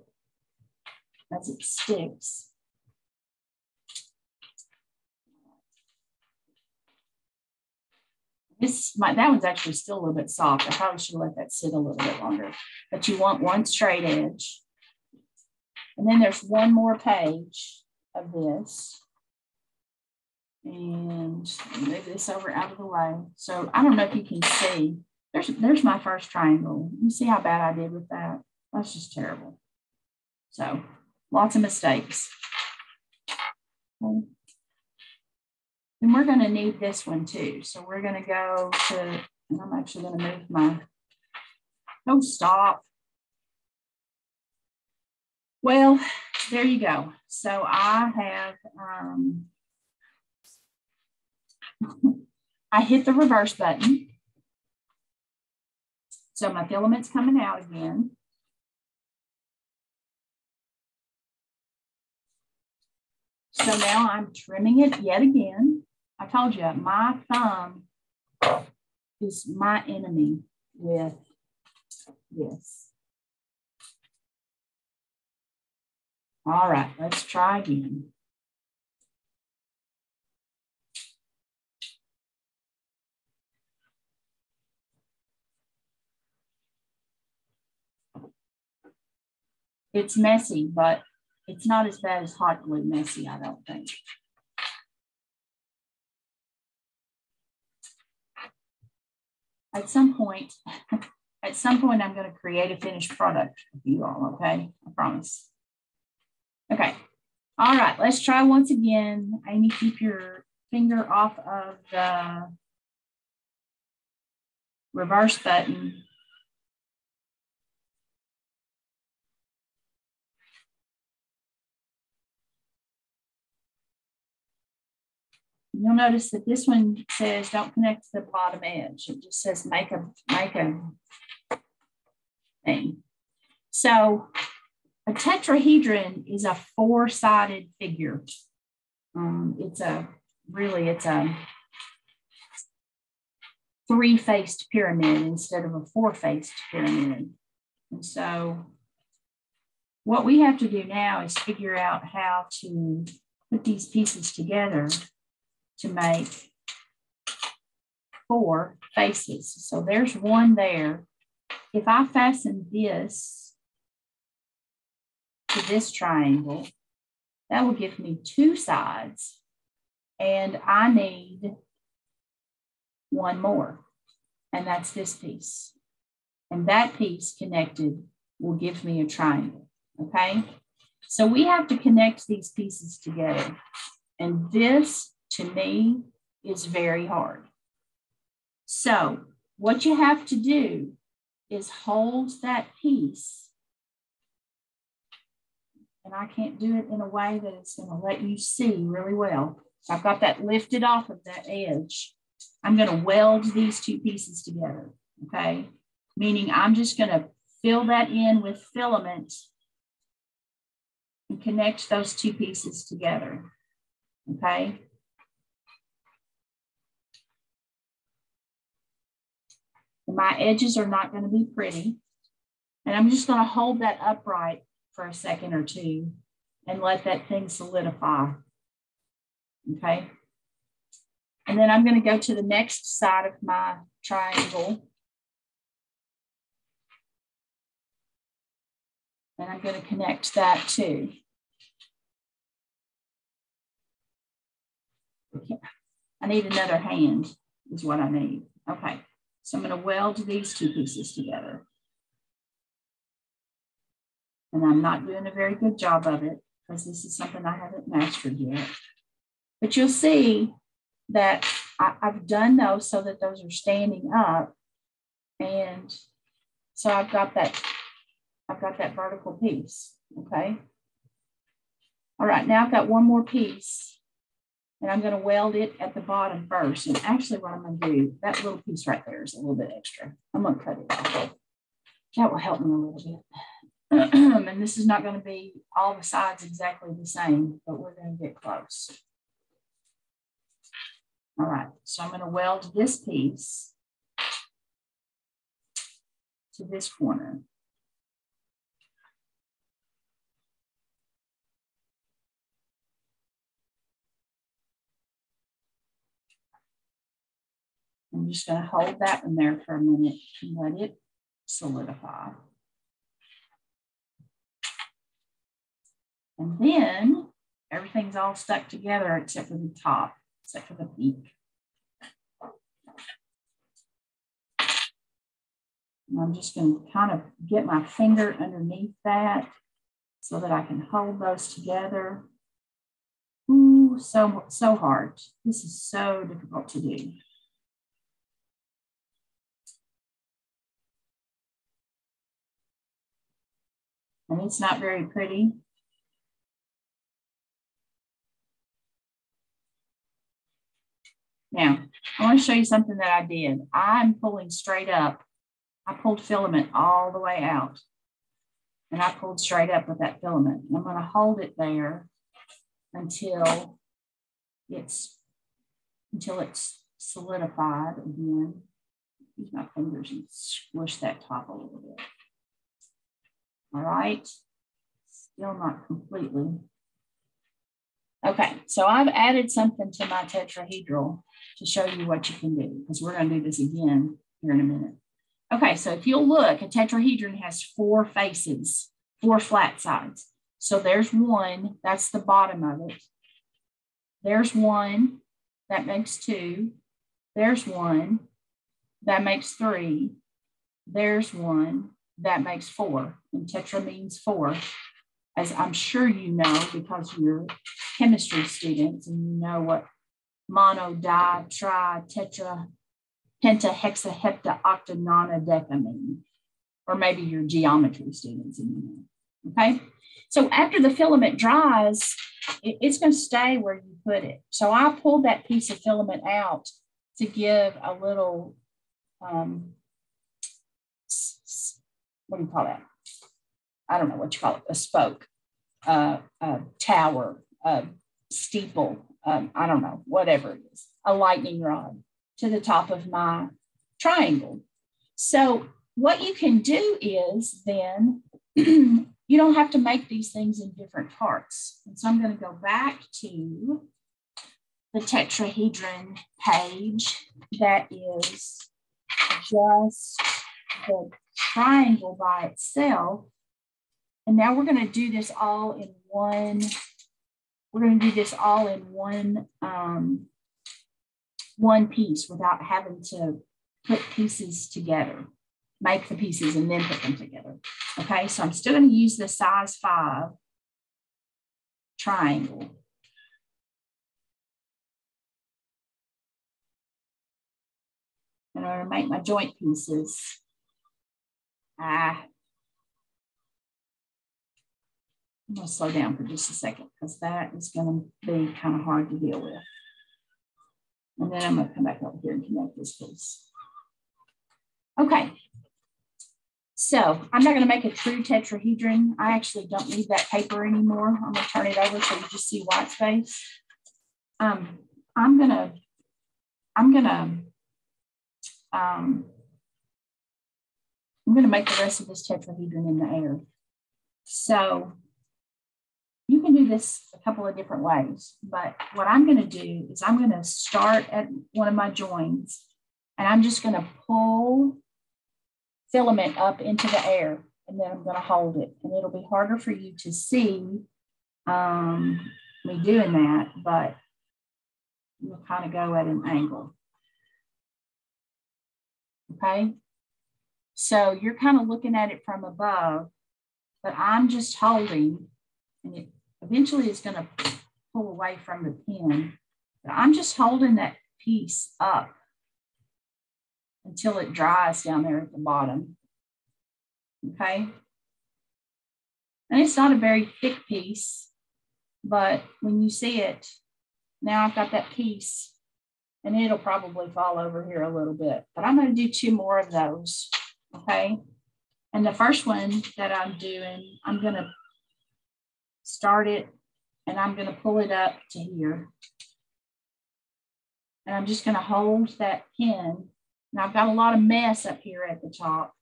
sticks. That one's actually still a little bit soft. I probably should let that sit a little bit longer. But you want one straight edge. And then there's one more page of this. And move this over out of the way. So I don't know if you can see. There's my first triangle. You see how bad I did with that? That's just terrible. So lots of mistakes. Okay. And we're going to need this one too. So we're going to go to, and I'm actually going to move my, oh, stop. Well, there you go. So I have, I hit the reverse button. So my filament's coming out again. So now I'm trimming it yet again. I told you, my thumb is my enemy with this. All right, let's try again. It's messy, but it's not as bad as hot glue messy, I don't think. At some point, I'm going to create a finished product with you all, okay? I promise. Okay. All right, let's try once again. Amy, keep your finger off of the reverse button. You'll notice that this one says don't connect to the bottom edge. It just says make a thing. So a tetrahedron is a four-sided figure. It's a three-faced pyramid instead of a four-faced pyramid. And so what we have to do now is figure out how to put these pieces together to make four faces. So there's one there. If I fasten this to this triangle, that will give me two sides. And I need one more, and that's this piece. And that piece connected will give me a triangle, okay? So we have to connect these pieces together. And this, to me, is very hard. So what you have to do is hold that piece. And I can't do it in a way that it's going to let you see really well. So I've got that lifted off of that edge. I'm going to weld these two pieces together, okay? Meaning I'm just going to fill that in with filament and connect those two pieces together, okay? And my edges are not going to be pretty. And I'm just going to hold that upright for a second or two and let that thing solidify, okay? And then I'm going to go to the next side of my triangle. And I'm going to connect that too. Okay. I need another hand is what I need. Okay, so I'm going to weld these two pieces together. And I'm not doing a very good job of it because this is something I haven't mastered yet. But you'll see that I've done those so that those are standing up. And so I've got that vertical piece, okay? All right, now I've got one more piece and I'm gonna weld it at the bottom first. And actually what I'm gonna do, that little piece right there is a little bit extra. I'm gonna cut it off. That will help me a little bit. And this is not gonna be all the sides exactly the same, but we're gonna get close. All right, so I'm gonna weld this piece to this corner. I'm just going to hold that one there for a minute and let it solidify. And then everything's all stuck together except for the top, except for the peak. And I'm just going to kind of get my finger underneath that so that I can hold those together. Ooh, so hard. This is so difficult to do. And it's not very pretty. Now, I want to show you something that I did. I'm pulling straight up. I pulled filament all the way out. And I pulled straight up with that filament. And I'm going to hold it there until it's solidified again. Use my fingers and squish that top a little bit. All right, still not completely. Okay, so I've added something to my tetrahedral to show you what you can do, because we're going to do this again here in a minute. Okay, so if you'll look, a tetrahedron has 4 faces, 4 flat sides. So there's one, that's the bottom of it. There's one, that makes 2. There's one, that makes 3. There's one, that makes 4. And tetra means 4, as I'm sure you know because you're chemistry students and you know what mono, di, tri, tetra, penta, hexa, hepta, octa, nona, deca mean. Or maybe you're geometry students and you know. Okay, so after the filament dries, it's going to stay where you put it. So I pulled that piece of filament out to give a little, what do you call that? I don't know what you call it, a spoke, a tower, a steeple, I don't know, whatever it is, a lightning rod to the top of my triangle. So what you can do is then, you don't have to make these things in different parts. And so I'm going to go back to the tetrahedron page that is just the triangle by itself. And now we're going to do this all in one. We're going to do this all in one piece without having to put pieces together, make the pieces and then put them together. Okay, so I'm still going to use the size 5 triangle. And I'm going to make my joint pieces. I'm going to slow down for just a second because that is going to be kind of hard to deal with. And then I'm going to come back over here and connect this piece. Okay. So I'm not going to make a true tetrahedron. I actually don't need that paper anymore. I'm going to turn it over so you just see white space. I'm going to make the rest of this tetrahedron in the air. So you can do this a couple of different ways, but what I'm going to do is I'm going to start at one of my joins and I'm just going to pull filament up into the air and then I'm going to hold it, and it'll be harder for you to see me doing that, but you'll kind of go at an angle. Okay, so you're kind of looking at it from above, but I'm just holding, and it eventually is going to pull away from the pin, but I'm just holding that piece up until it dries down there at the bottom. Okay. And it's not a very thick piece, but when you see it, now I've got that piece, and it'll probably fall over here a little bit, but I'm going to do 2 more of those. Okay. And the first one that I'm doing, I'm going to start it, and I'm going to pull it up to here. And I'm just going to hold that pin. Now I've got a lot of mess up here at the top,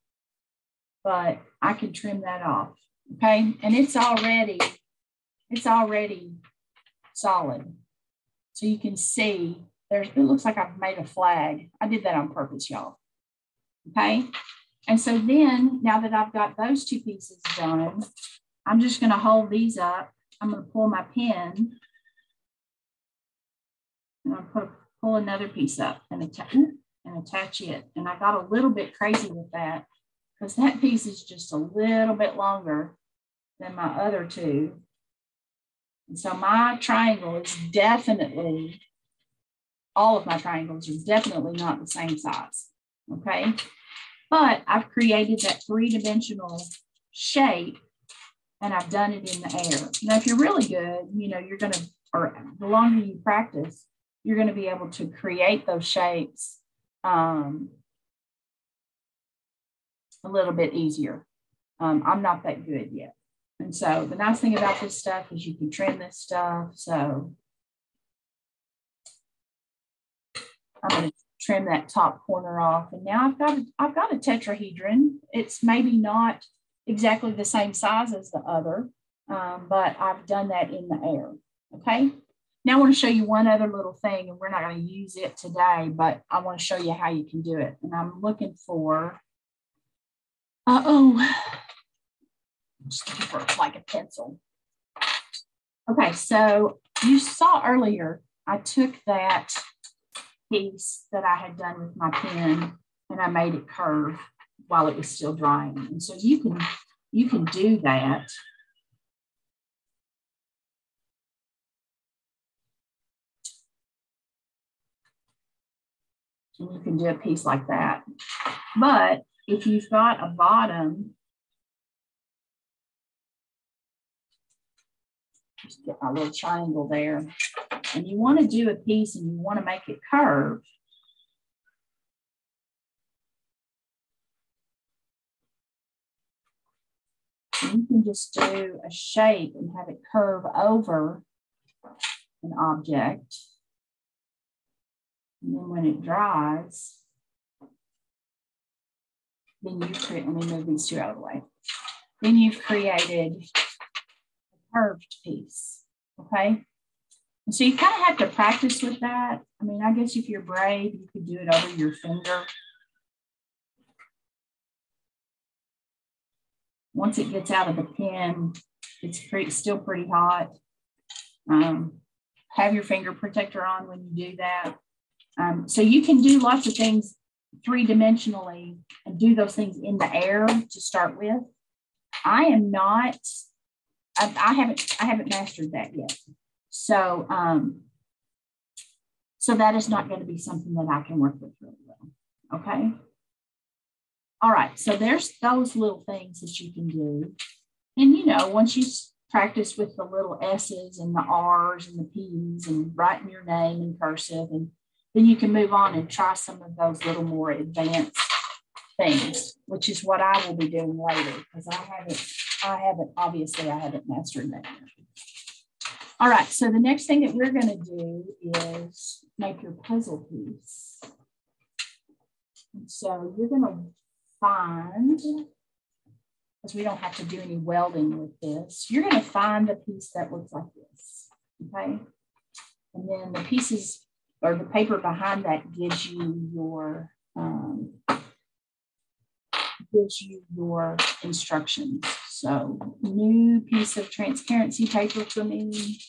but I can trim that off. Okay. And it's already solid. So you can see it looks like I've made a flag. I did that on purpose, y'all. Okay. And so then, now that I've got those 2 pieces done, I'm just going to hold these up. I'm going to pull my pin, and I'll pull another piece up and attach it. And I got a little bit crazy with that because that piece is just a little bit longer than my other 2. And so my triangle is definitely, all of my triangles are definitely not the same size. Okay. But I've created that 3-dimensional shape, and I've done it in the air. Now, if you're really good, you know, you're going to, or the longer you practice, you're going to be able to create those shapes a little bit easier. I'm not that good yet. And so the nice thing about this stuff is you can trim this stuff. So I'm going to trim that top corner off. And now I've got a tetrahedron. It's maybe not exactly the same size as the other, but I've done that in the air. Okay. Now I want to show you one other little thing, and we're not going to use it today, but I want to show you how you can do it. And I'm looking for, just looking for like a pencil. Okay. So you saw earlier, I took that piece that I had done with my pen, and I made it curve while it was still drying. And so you can do that. And you can do a piece like that. But if you've got a bottom, just get my little triangle there, and you want to do a piece and you want to make it curve, you can just do a shape and have it curve over an object. And then when it dries, then you create, let me move these 2 out of the way. Then you've created a curved piece, okay? And so you kind of have to practice with that. I mean, I guess if you're brave, you could do it over your finger. Once it gets out of the pen, it's still pretty hot. Have your finger protector on when you do that. So you can do lots of things 3-dimensionally and do those things in the air to start with. I am not, I haven't mastered that yet. So, so that is not going to be something that I can work with really well. Okay. All right. So there's those little things that you can do. And, you know, once you practice with the little S's and the R's and the P's and writing your name in cursive, and then you can move on and try some of those little more advanced things, which is what I will be doing later, because I haven't mastered that yet. All right, so the next thing that we're going to do is make your puzzle piece. And so you're going to find, because we don't have to do any welding with this, you're going to find the piece that looks like this, okay? And then the pieces, or the paper behind that gives you your instructions. So new piece of transparency paper for me.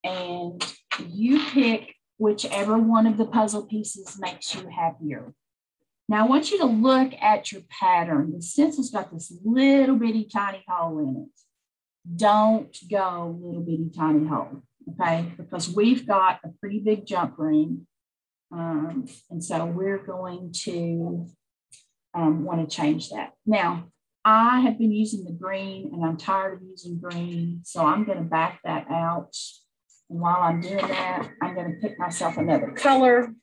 And you pick whichever one of the puzzle pieces makes you happier. Now I want you to look at your pattern. The stencil's got this little bitty tiny hole in it. Don't go little bitty tiny hole, okay? Because we've got a pretty big jump ring. And so we're going to want to change that. Now, I have been using the green and I'm tired of using green. So I'm going to back that out. And while I'm doing that, I'm going to pick myself another color.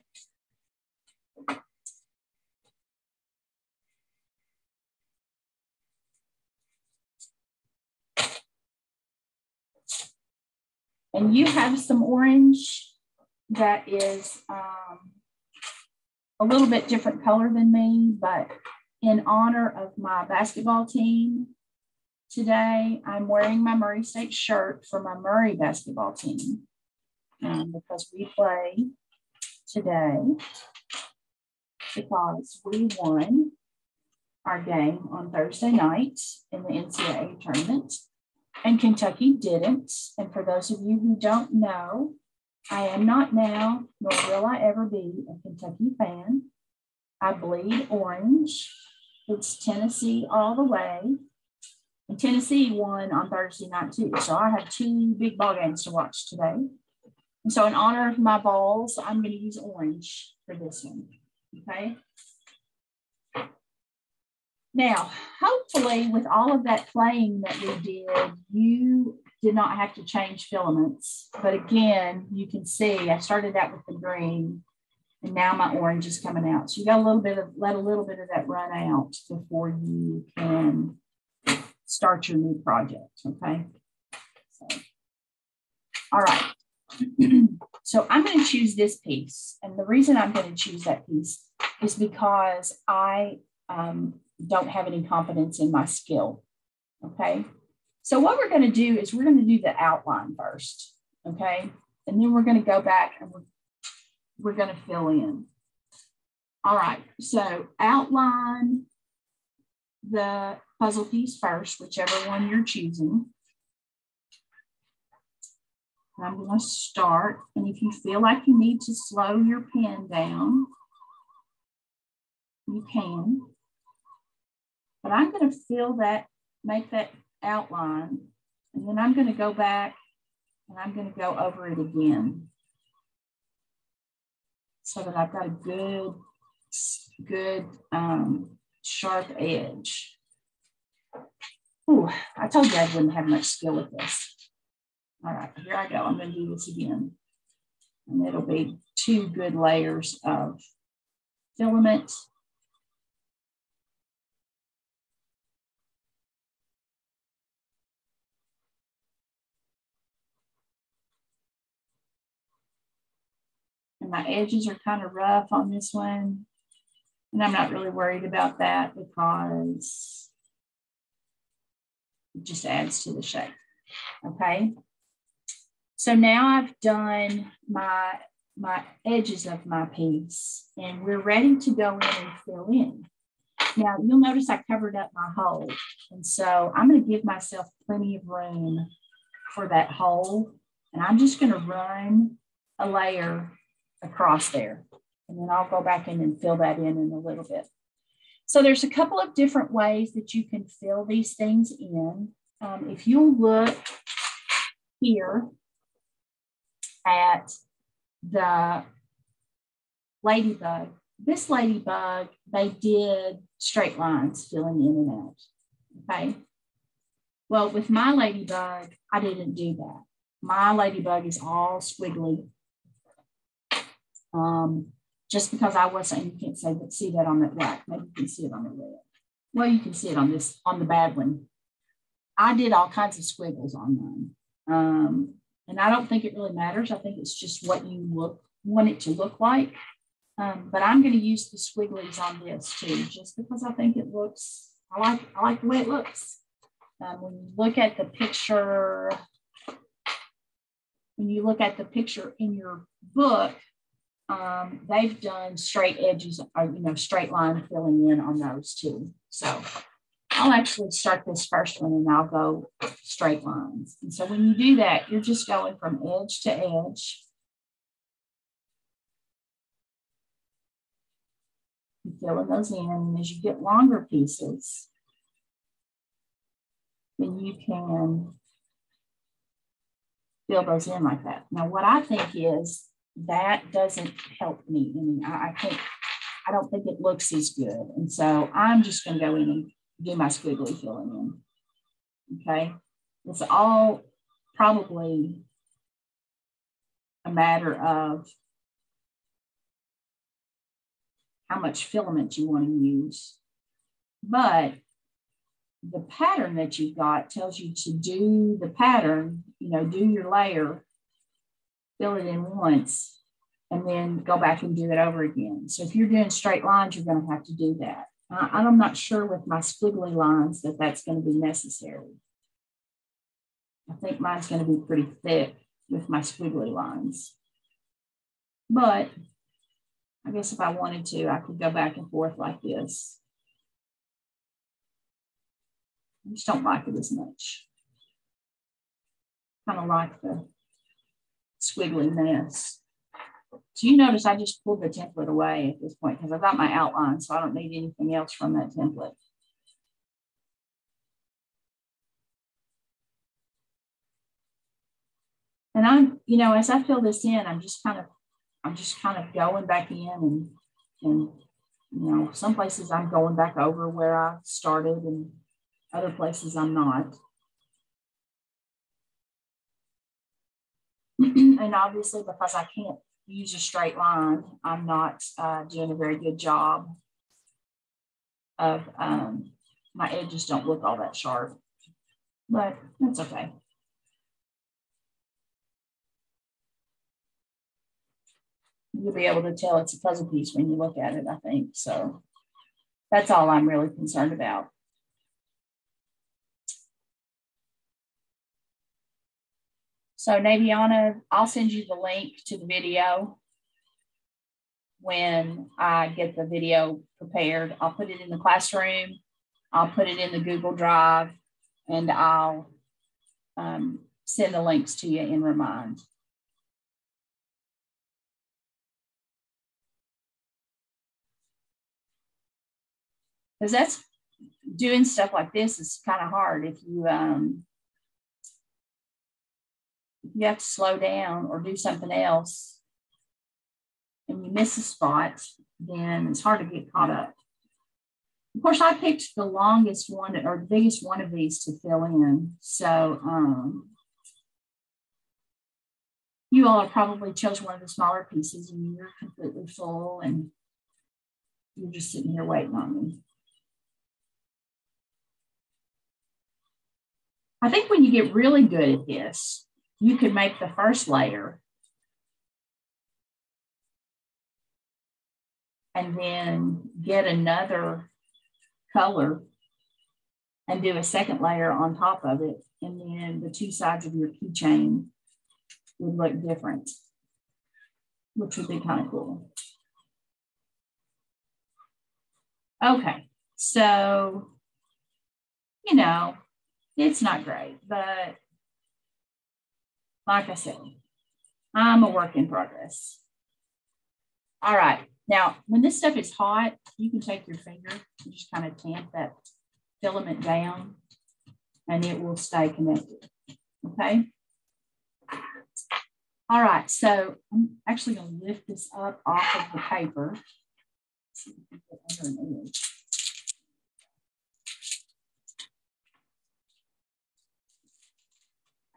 And you have some orange that is a little bit different color than me, but in honor of my basketball team today, I'm wearing my Murray State shirt for my Murray basketball team because we play today because we won our game on Thursday night in the NCAA tournament. And Kentucky didn't. And for those of you who don't know, I am not now, nor will I ever be, a Kentucky fan. I bleed orange. It's Tennessee all the way. And Tennessee won on Thursday night too. So I have 2 big ball games to watch today. And so in honor of my balls, I'm going to use orange for this one. Okay. Now, hopefully with all of that playing that we did, you did not have to change filaments. But again, you can see I started out with the green and now my orange is coming out. So you got let a little bit of that run out before you can start your new project, okay? So, all right. So I'm going to choose this piece. And the reason I'm going to choose that piece is because I don't have any confidence in my skill, okay? So what we're going to do is we're going to do the outline first, okay? And then we're going to go back and we're going to fill in. All right, so outline the puzzle piece first, whichever one you're choosing. And I'm going to start, and if you feel like you need to slow your pen down, you can. But I'm going to fill that, make that outline, and then I'm going to go back and I'm going to go over it again so that I've got a good sharp edge. Ooh, I told you I wouldn't have much skill with this. All right, here I go. I'm going to do this again. And it'll be 2 good layers of filament. And my edges are kind of rough on this one. And I'm not really worried about that because it just adds to the shape. Okay. So now I've done my edges of my piece and we're ready to go in and fill in. Now you'll notice I covered up my hole. And so I'm going to give myself plenty of room for that hole. And I'm just going to run a layer across there. And then I'll go back in and fill that in a little bit. So there's a couple of different ways that you can fill these things in. If you look here at the ladybug, this ladybug, they did straight lines filling in and out, okay? Well, with my ladybug, I didn't do that. My ladybug is all squiggly. Just because I wasn't, you can't see that on that black, maybe you can see it on the red. Well, you can see it on this, on the bad one. I did all kinds of squiggles on mine. And I don't think it really matters. I think it's just what you want it to look like. But I'm going to use the squigglies on this too, just because I think it looks, I like the way it looks. When you look at the picture, in your book, they've done straight edges, or, straight line filling in on those too. So I'll actually start this first one and I'll go straight lines. And so when you do that, you're just going from edge to edge. filling those in. And as you get longer pieces, then you can fill those in like that. Now, what I think is that doesn't help me. I don't think it looks as good. And so I'm just going to go in and do my squiggly filling in. Okay. It's all probably a matter of how much filament you want to use. But the pattern that you've got tells you to do the pattern, do your layer, fill it in once, and then go back and do it over again. So if you're doing straight lines, you're going to have to do that. I'm not sure with my squiggly lines that that's going to be necessary. I think mine's going to be pretty thick with my squiggly lines. But I guess if I wanted to, I could go back and forth like this. I just don't like it as much. Kind of like the squiggly mess. So you notice I just pulled the template away at this point because I've got my outline, so I don't need anything else from that template. And I'm, as I fill this in, I'm just kind of going back in and some places I'm going back over where I started and other places I'm not. And obviously, because I can't use a straight line, I'm not doing a very good job of, my edges don't look all that sharp, but that's okay. You'll be able to tell it's a puzzle piece when you look at it, I think. So that's all I'm really concerned about. So Naviana, I'll send you the link to the video when I get the video prepared. I'll put it in the classroom. I'll put it in the Google Drive, and I'll send the links to you in Remind. Because that's doing stuff like this is kind of hard if you have to slow down or do something else and you miss a spot, then it's hard to get caught up. Of course, I picked the longest one or the biggest one of these to fill in. So you all probably chose one of the smaller pieces and you're completely full and you're just sitting here waiting on me. I think when you get really good at this, you can make the first layer and then get another color and do a second layer on top of it. And then the two sides of your keychain would look different, which would be kind of cool. Okay, so, it's not great, but like I said, I'm a work in progress. All right. Now, when this stuff is hot, you can take your finger and just kind of tamp that filament down and it will stay connected. Okay. All right. So I'm actually going to lift this up off of the paper. See if we can get under an edge.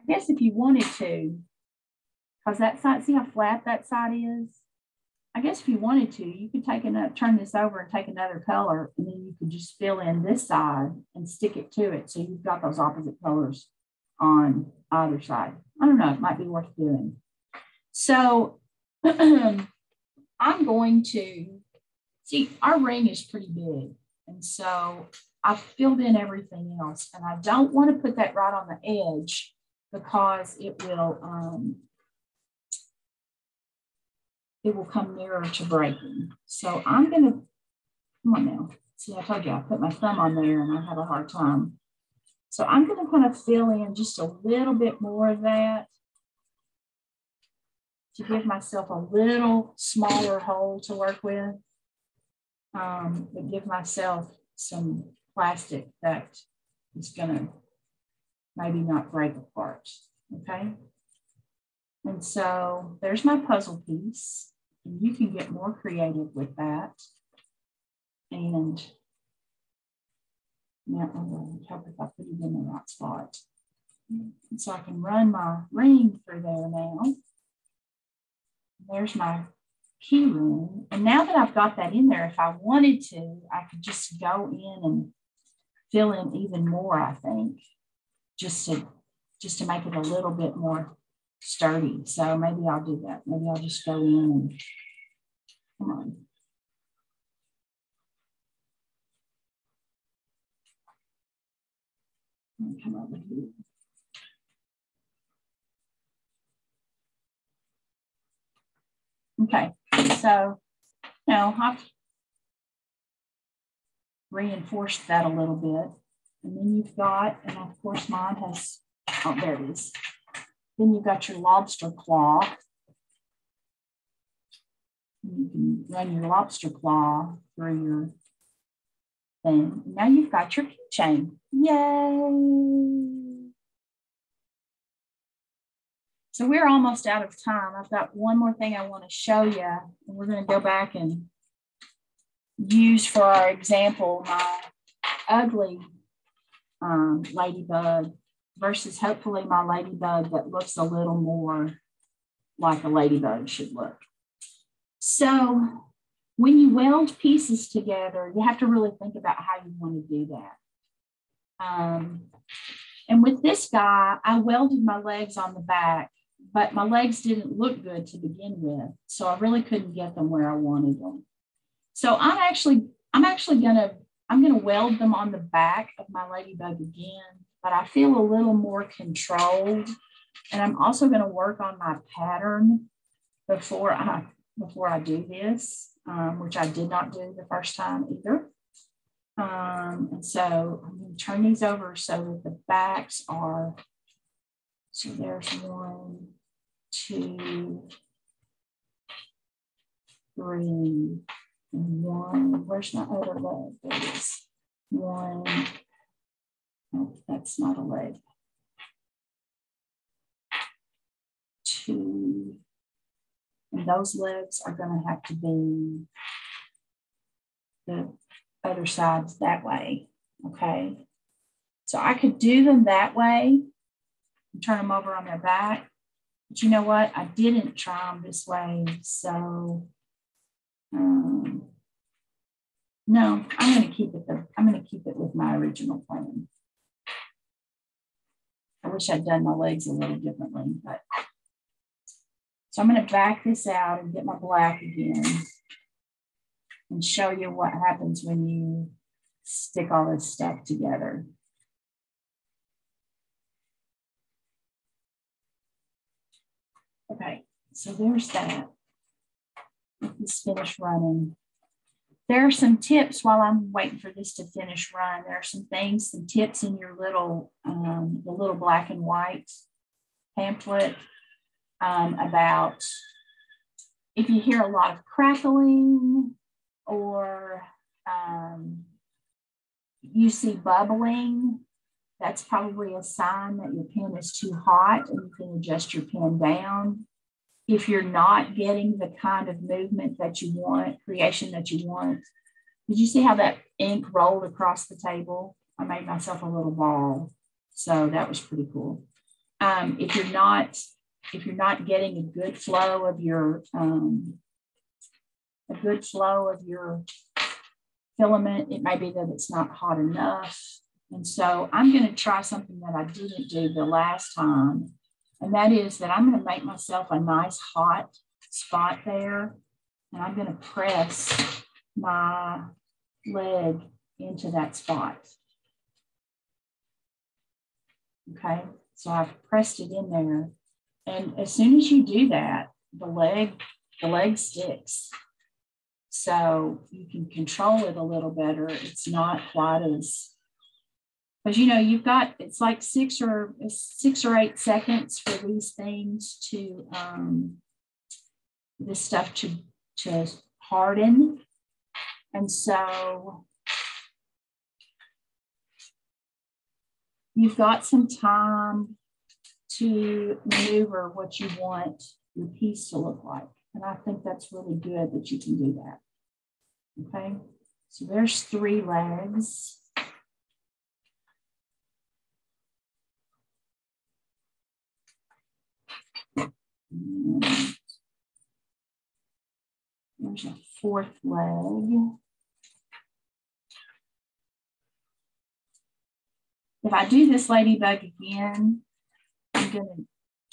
I guess if you wanted to, because that side, see how flat that side is? I guess if you wanted to, you could turn this over and take another color, and then you could just fill in this side and stick it to it. So you've got those opposite colors on either side. I don't know, it might be worth doing. So I'm going to, see, our ring is pretty big. And so I've filled in everything else, and I don't want to put that right on the edge because it will come nearer to breaking. So I'm going to, come on now. See, I told you I put my thumb on there and I have a hard time. So I'm going to kind of fill in just a little bit more of that to give myself a little smaller hole to work with. but give myself some plastic that is gonna maybe not break apart, okay? And so there's my puzzle piece. And you can get more creative with that. And now I'm going to help if I put it in the right spot. And so I can run my ring through there now. There's my key ring. And now that I've got that in there, if I wanted to, I could just go in and fill in even more, I think, just to make it a little bit more sturdy. So maybe I'll do that. Maybe I'll just go in and come on. Come over here. Okay, so now I've reinforced that a little bit. And then you've got, and of course mine has, oh, there it is. Then you've got your lobster claw. You can run your lobster claw through your thing. Now you've got your keychain. Yay! So we're almost out of time. I've got one more thing I want to show you. And we're going to go back and use for our example my ugly ladybug versus hopefully my ladybug that looks a little more like a ladybug should look. So when you weld pieces together, you have to really think about how you want to do that. And with this guy, I welded my legs on the back, but my legs didn't look good to begin with. So I really couldn't get them where I wanted them. So I'm gonna weld them on the back of my ladybug again, but I feel a little more controlled. And I'm also gonna work on my pattern before I do this, which I did not do the first time either. And so I'm going to turn these over so that the backs are, so there's 1, 2, 3, and 1. Where's my other leg? There it is. 1. Oh, that's not a leg. 2. And those legs are going to have to be the other sides that way, okay? So I could do them that way and turn them over on their back. But you know what? I didn't try them this way. So no, I'm going to keep it with my original plan. I wish I'd done my legs a little differently, but so I'm going to back this out and get my black again and show you what happens when you stick all this stuff together. Okay, so there's that. Let this finish running. There are some tips while I'm waiting for this to finish run. There are some tips in your little, the little black and white pamphlet about if you hear a lot of crackling or you see bubbling, that's probably a sign that your pen is too hot and you can adjust your pen down. If you're not getting the kind of movement that you want, creation that you want, did you see how that ink rolled across the table? I made myself a little ball, so that was pretty cool. If you're not getting a good flow of your filament, it may be that it's not hot enough. And so I'm going to try something that I didn't do the last time. And that is that I'm going to make myself a nice hot spot there. And I'm going to press my leg into that spot. Okay, so I've pressed it in there. And as soon as you do that, the leg sticks. So you can control it a little better. It's not quite as, because you know, you've got, it's like 6 or 8 seconds for these things to, this stuff to harden. And so you've got some time to maneuver what you want your piece to look like. And I think that's really good that you can do that. Okay, so there's 3 legs. And there's a 4th leg. If I do this ladybug again, I'm going to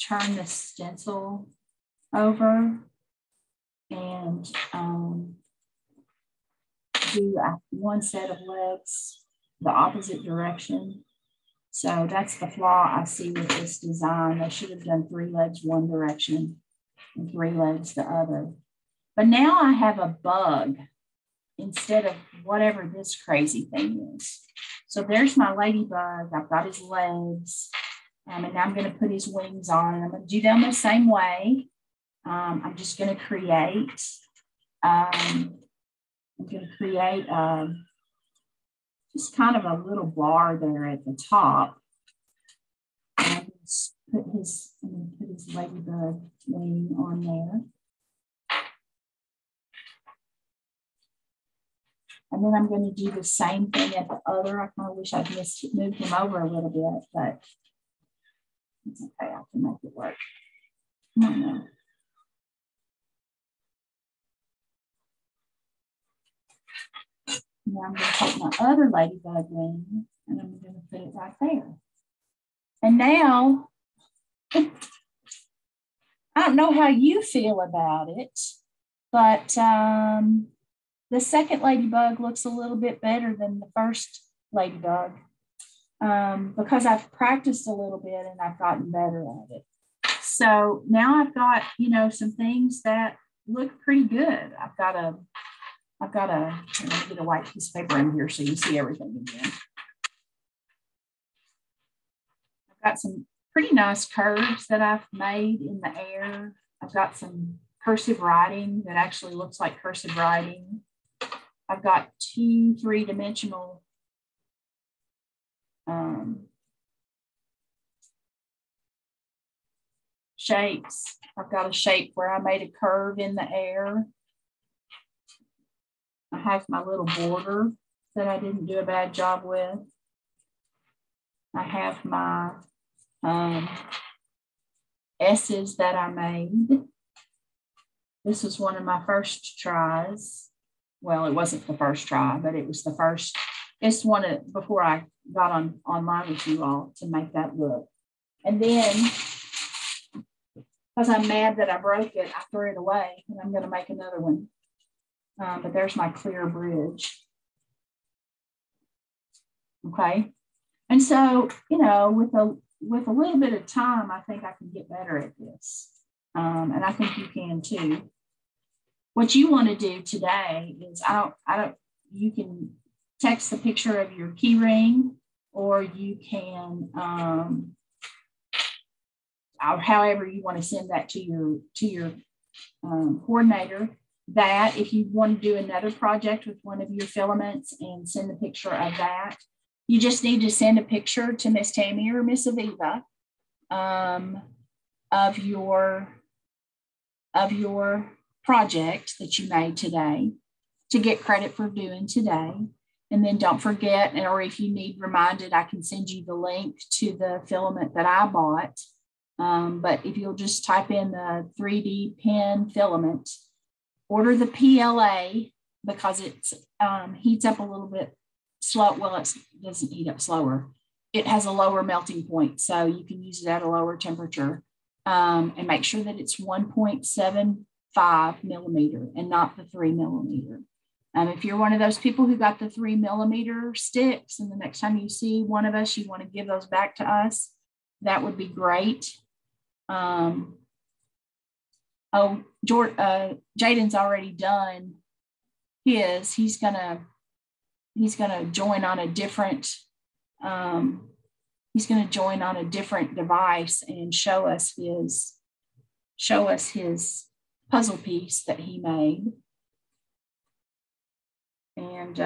turn the stencil over and do one set of legs the opposite direction. So that's the flaw I see with this design. I should have done 3 legs one direction and 3 legs the other. But now I have a bug instead of whatever this crazy thing is. So there's my ladybug. I've got his legs. And now I'm going to put his wings on. And I'm going to do them the same way. I'm just going to create just kind of a little bar there at the top. And I'm going to put his ladybug wing on there. And then I'm going to do the same thing at the other. I kind of wish I'd moved him over a little bit, but it's okay. I can make it work. Come on now. Now I'm going to take my other ladybug wing and I'm going to put it right there. And now, I don't know how you feel about it, but the second ladybug looks a little bit better than the first ladybug because I've practiced a little bit and I've gotten better at it. So now I've got, you know, some things that look pretty good. I've got a, let me get a white piece of paper in here so you see everything again. I've got some pretty nice curves that I've made in the air. I've got some cursive writing that actually looks like cursive writing. I've got 2 3-dimensional shapes. I've got a shape where I made a curve in the air. I have my little border that I didn't do a bad job with. I have my S's that I made. This was one of my first tries. Well, it wasn't the first try, but it was the first. It's one of, before I got online with you all to make that look. And then, because I'm mad that I broke it, I threw it away and I'm going to make another one. But there's my clear bridge. Okay. And so, you know, with a little bit of time, I think I can get better at this. And I think you can too. What you want to do today is you can text the picture of your key ring, or you can, or however you want to send that to your coordinator. That if you want to do another project with one of your filaments and send a picture of that, you just need to send a picture to Miss Tammy or Miss Aviva of your project that you made today to get credit for doing today. And then don't forget, or if you need reminded, I can send you the link to the filament that I bought. But if you'll just type in the 3D pen filament, order the PLA because it heats up a little bit slow. Well, it doesn't heat up slower. It has a lower melting point, so you can use it at a lower temperature. And make sure that it's 1.75 millimeter and not the 3 millimeter. If you're one of those people who got the 3 millimeter sticks, and the next time you see one of us, you want to give those back to us, that would be great. Jaden's already done his. He's gonna join on a different. He's gonna join on a different device and show us his puzzle piece that he made. And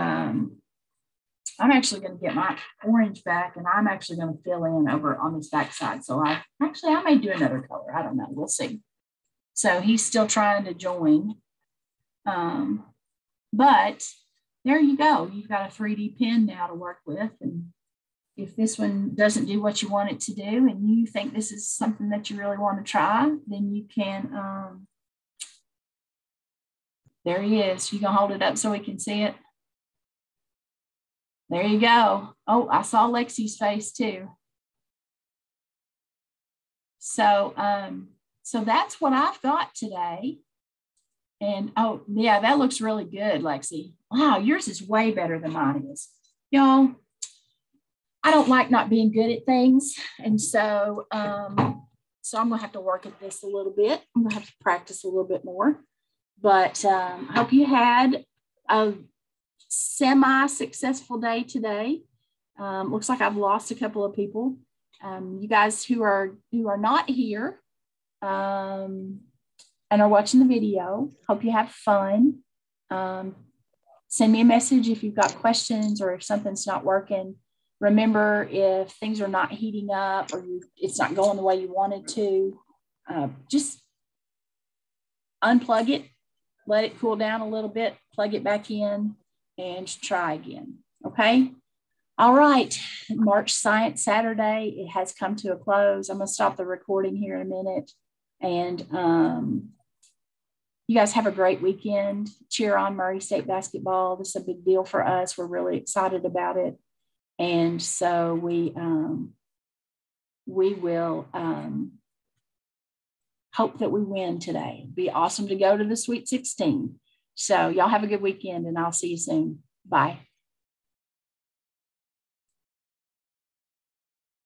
I'm actually going to get my orange back, and I'm actually going to fill in over on this back side. So I may do another color. I don't know. We'll see. So he's still trying to join. But there you go. You've got a 3D pen now to work with. And if this one doesn't do what you want it to do, and you think this is something that you really want to try, then you can, there he is. You can hold it up so we can see it. There you go. Oh, I saw Lexi's face too. So, so that's what I've got today. And oh, yeah, that looks really good, Lexi. Wow, yours is way better than mine is. Y'all, I don't like not being good at things. And so, so I'm going to have to work at this a little bit. I'm going to have to practice a little bit more. But I hope you had a semi-successful day today. Looks like I've lost a couple of people. You guys who are not here and are watching the video, hope you have fun. Send me a message if you've got questions or if something's not working. Remember, if things are not heating up or it's not going the way you wanted to, just unplug it, let it cool down a little bit, plug it back in, and try again. Okay? All right. March Science Saturday, it has come to a close. I'm going to stop the recording here in a minute. And you guys have a great weekend. Cheer on Murray State basketball. This is a big deal for us. We're really excited about it. And so we will hope that we win today. It'd be awesome to go to the Sweet 16. So y'all have a good weekend, and I'll see you soon. Bye.